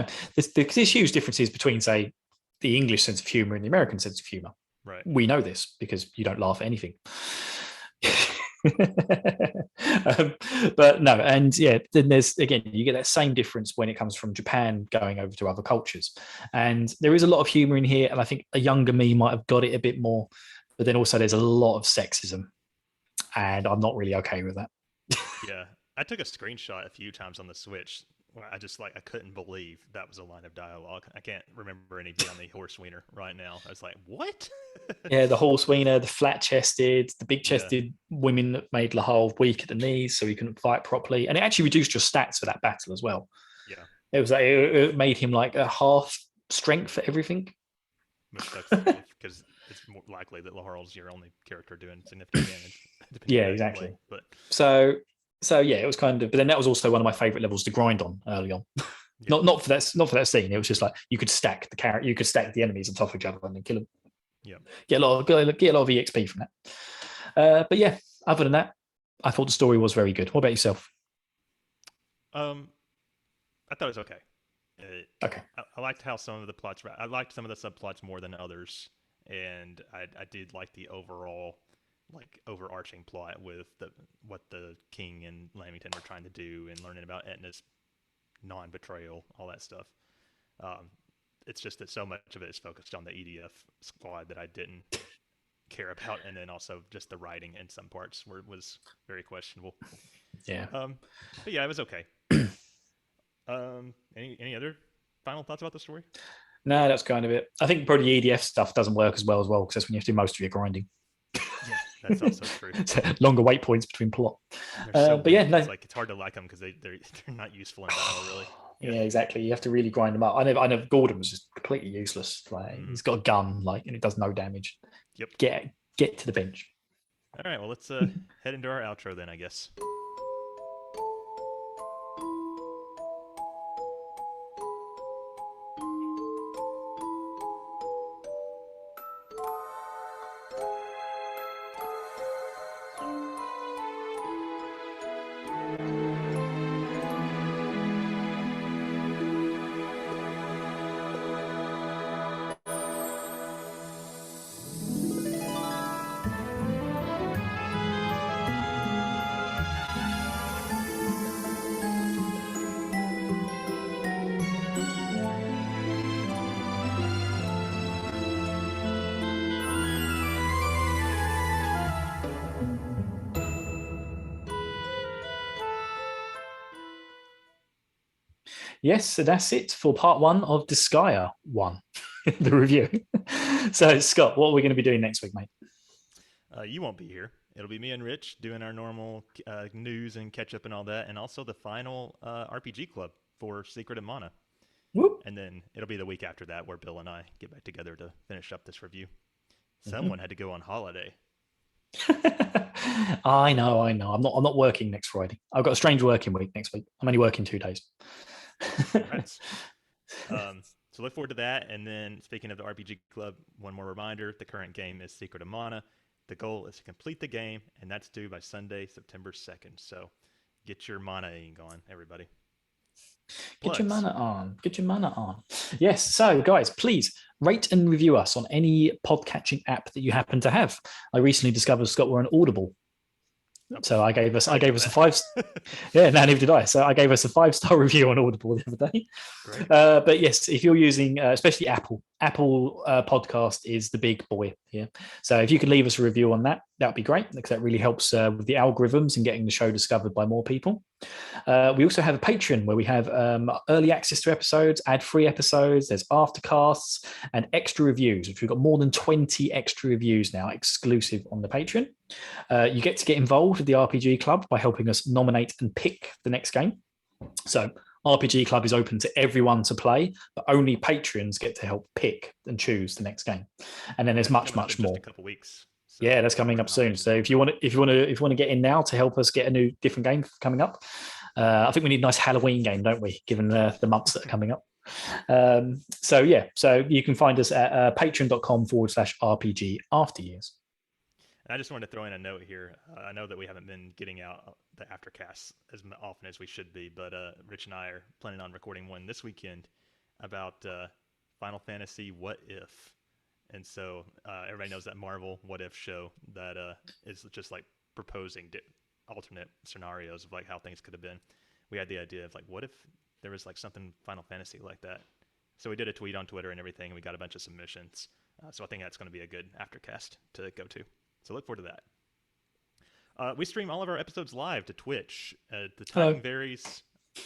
there's huge differences between, say, the English sense of humor and the American sense of humor. Right. We know this because you don't laugh at anything. But no, and yeah, then there's, again, you get that same difference when it comes from Japan going over to other cultures, and there is a lot of humor in here, and I think a younger me might have got it a bit more, but then also there's a lot of sexism, and I'm not really okay with that. Yeah, I took a screenshot a few times on the Switch I just I couldn't believe that was a line of dialogue. I can't remember any beyond the horse wiener right now. I was like, what? Yeah, the horse wiener, the flat chested, the big Yeah. chested women that made Lahal weak at the knees, so he couldn't fight properly, and it actually reduced your stats for that battle as well. Yeah. It was like it made him like a half strength for everything. Which sucks because it's more likely that Laharl's your only character doing significant damage. Depending Yeah, on how you exactly. play. But So yeah, it was kind of. But then that was also one of my favorite levels to grind on early on. yeah. Not for that scene. It was just like you could stack the character, you could stack the enemies on top of each other and then kill them. Yeah. Get a lot of EXP from that. But yeah, other than that, I thought the story was very good. What about yourself? I thought it was okay. Okay. I liked how some of the plots. I liked some of the subplots more than others, and I did like the overall overarching plot with what the king and Lamington were trying to do and learning about Etna's non-betrayal, all that stuff. It's just that so much of it is focused on the EDF squad that I didn't care about, and then also just the writing in some parts where it was very questionable. Yeah. But yeah, it was okay. Any other final thoughts about the story? No, that's kind of it. I think probably the EDF stuff doesn't work as well because that's when you have to do most of your grinding. Yeah, that's also true. So longer wait points between plot. So but yeah, weak. no. It's hard to like them because they're not useful in battle, really. Yeah, exactly. You have to really grind them up. I know Gordon was just completely useless. He's got a gun, and it does no damage. Yep. Get to the bench. All right. Well, let's head into our outro then, I guess. Yes, so that's it for part 1 of Disgaea 1, the review. So, Scott, what are we going to be doing next week, mate? You won't be here. It'll be me and Rich doing our normal news and catch up and all that, and also the final RPG club for Secret of Mana. Whoop. And then it'll be the week after that where Bill and I get back together to finish up this review. Someone had to go on holiday. I know. I'm not working next Friday. I've got a strange working week next week. I'm only working 2 days. Right. So look forward to that. And then speaking of the RPG Club, one more reminder, the current game is Secret of Mana. The goal is to complete the game, and that's due by Sunday, September 2nd. So get your mana-ing on, everybody. Get your mana on. Yes. So, guys, please rate and review us on any podcatching app that you happen to have. I recently discovered, Scott, we're on Audible. So I gave us a 5. Yeah, no, neither did I. So I gave us a 5-star review on Audible the other day. Great. But yes, if you're using, especially Apple Podcast is the big boy here. So if you could leave us a review on that, that'd be great because that really helps with the algorithms and getting the show discovered by more people. We also have a Patreon where we have early access to episodes, ad-free episodes. There's aftercasts and extra reviews, which we've got more than 20 extra reviews now, exclusive on the Patreon. You get to get involved with the RPG Club by helping us nominate and pick the next game. So RPG Club is open to everyone to play, but only patrons get to help pick and choose the next game. And then there's much more. Just a couple weeks. So yeah, that's coming up soon. So if you want to get in now to help us get a new different game coming up, I think we need a nice Halloween game, don't we? Given the months that are coming up. So you can find us at patreon.com/RPG Afteryears. I just wanted to throw in a note here. I know that we haven't been getting out the aftercasts as often as we should be, but Rich and I are planning on recording one this weekend about Final Fantasy What If. And so everybody knows that Marvel What If show that is just proposing alternate scenarios of how things could have been. We had the idea of what if there was something Final Fantasy like that. So we did a tweet on Twitter and everything, and we got a bunch of submissions. So I think that's going to be a good aftercast to go to. So look forward to that. We stream all of our episodes live to Twitch. The timing varies.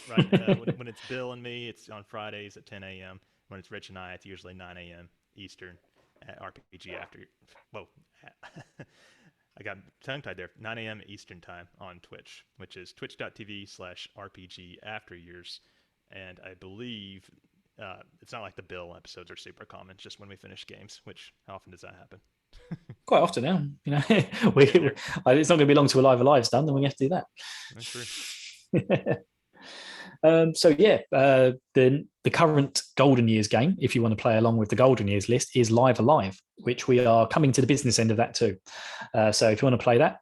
Right. When it's Bill and me, it's on Fridays at 10 a.m. When it's Rich and I, it's usually 9 a.m. Eastern at RPG After. Whoa. I got tongue-tied there. 9 a.m. Eastern time on Twitch, which is twitch.tv/RPG After Years. And I believe it's not like the Bill episodes are super common, just when we finish games, which how often does that happen? Quite often now, you know. It's not going to be long till Live Alive's done, then we have to do that. That's true. The current Golden Years game, if you want to play along with the Golden Years list, is Live Alive, which we are coming to the business end of that too. So if you want to play that,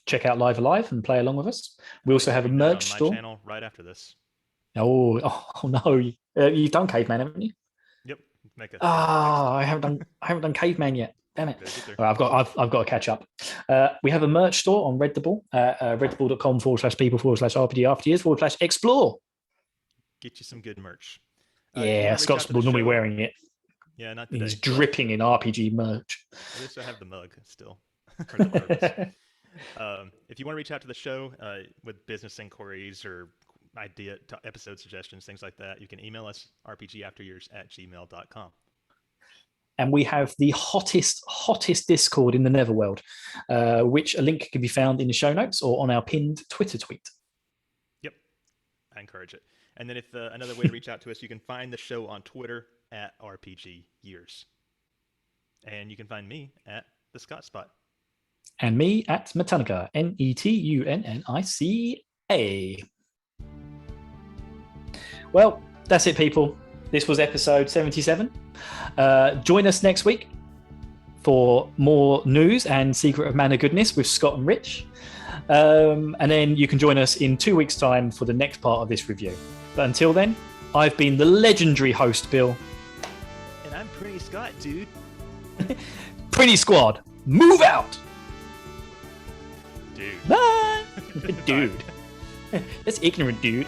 check out Live Alive and play along with us. We also have a merch on store. my channel right after this. Oh no! You've done Caveman, haven't you? Yep. I haven't done Caveman yet. Damn it! Right, I've got to catch up. We have a merch store on Reddable, reddable.com/people/RPG After Years/explore. Get you some good merch. Yeah, Scott's normally wearing it. Yeah, not today. He's dripping in RPG merch. At least I have the mug still. For the purpose. If you want to reach out to the show with business inquiries or episode suggestions, things like that, you can email us rpgafteryears@gmail.com. And we have the hottest Discord in the Netherworld, which a link can be found in the show notes or on our pinned Twitter tweet. Yep, I encourage it. And then if another way to reach out to us, you can find the show on Twitter @RPGYears. And you can find me at the Scott Spot. And me at Metanica, NETUNNICA. Well, that's it, people. This was episode 77. Join us next week for more news and Secret of Mana goodness with Scott and Rich. And then you can join us in 2 weeks' time for the next part of this review. But until then, I've been the legendary host, Bill. And I'm Pretty Scott, dude. Pretty Squad, move out! Dude. Bye! Dude. That's ignorant, dude.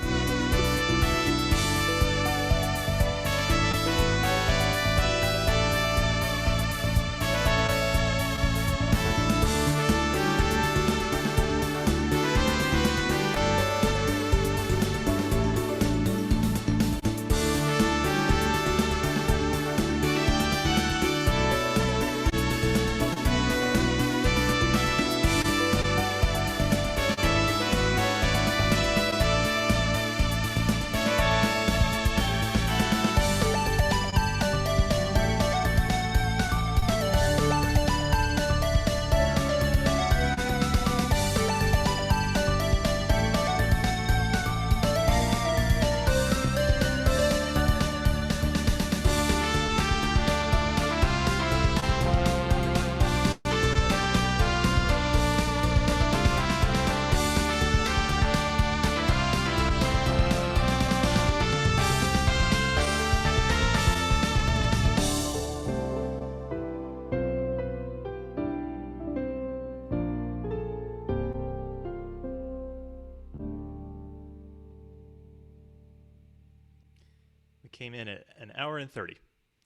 Came in at an hour and 30.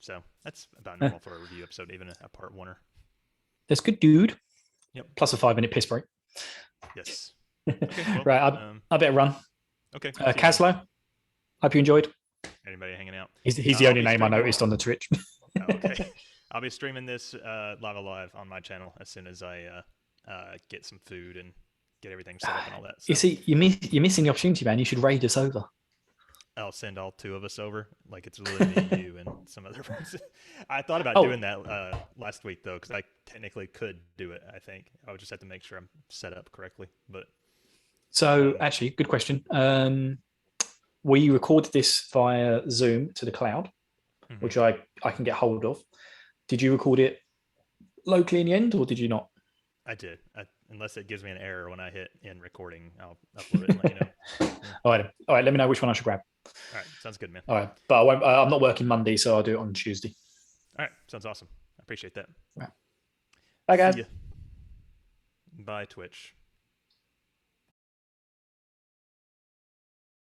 So that's about normal for a review episode, even a part one-er. That's good, dude. Yep. Plus a 5-minute piss break. Yes. Okay, well, right, I better run. Okay. Caslo, hope you enjoyed. Anybody hanging out? He's the only name I noticed on the Twitch. Oh, okay. I'll be streaming this live on my channel as soon as I get some food and get everything set up and all that. So. You see, you're missing the opportunity, man. You should raid us over. I'll send all two of us over. Like it's really me, you, and some other person. I thought about doing that last week, though, because I technically could do it, I think. I would just have to make sure I'm set up correctly. But So, actually, good question. We recorded this via Zoom to the cloud, which I can get hold of. Did you record it locally in the end, or did you not? I did. Unless it gives me an error when I hit in recording, I'll upload it and let you know. All right. Let me know which one I should grab. All right. Sounds good, man. All right. But I'm not working Monday, so I'll do it on Tuesday. All right. Sounds awesome. I appreciate that. Right. Bye, guys. Bye, Twitch.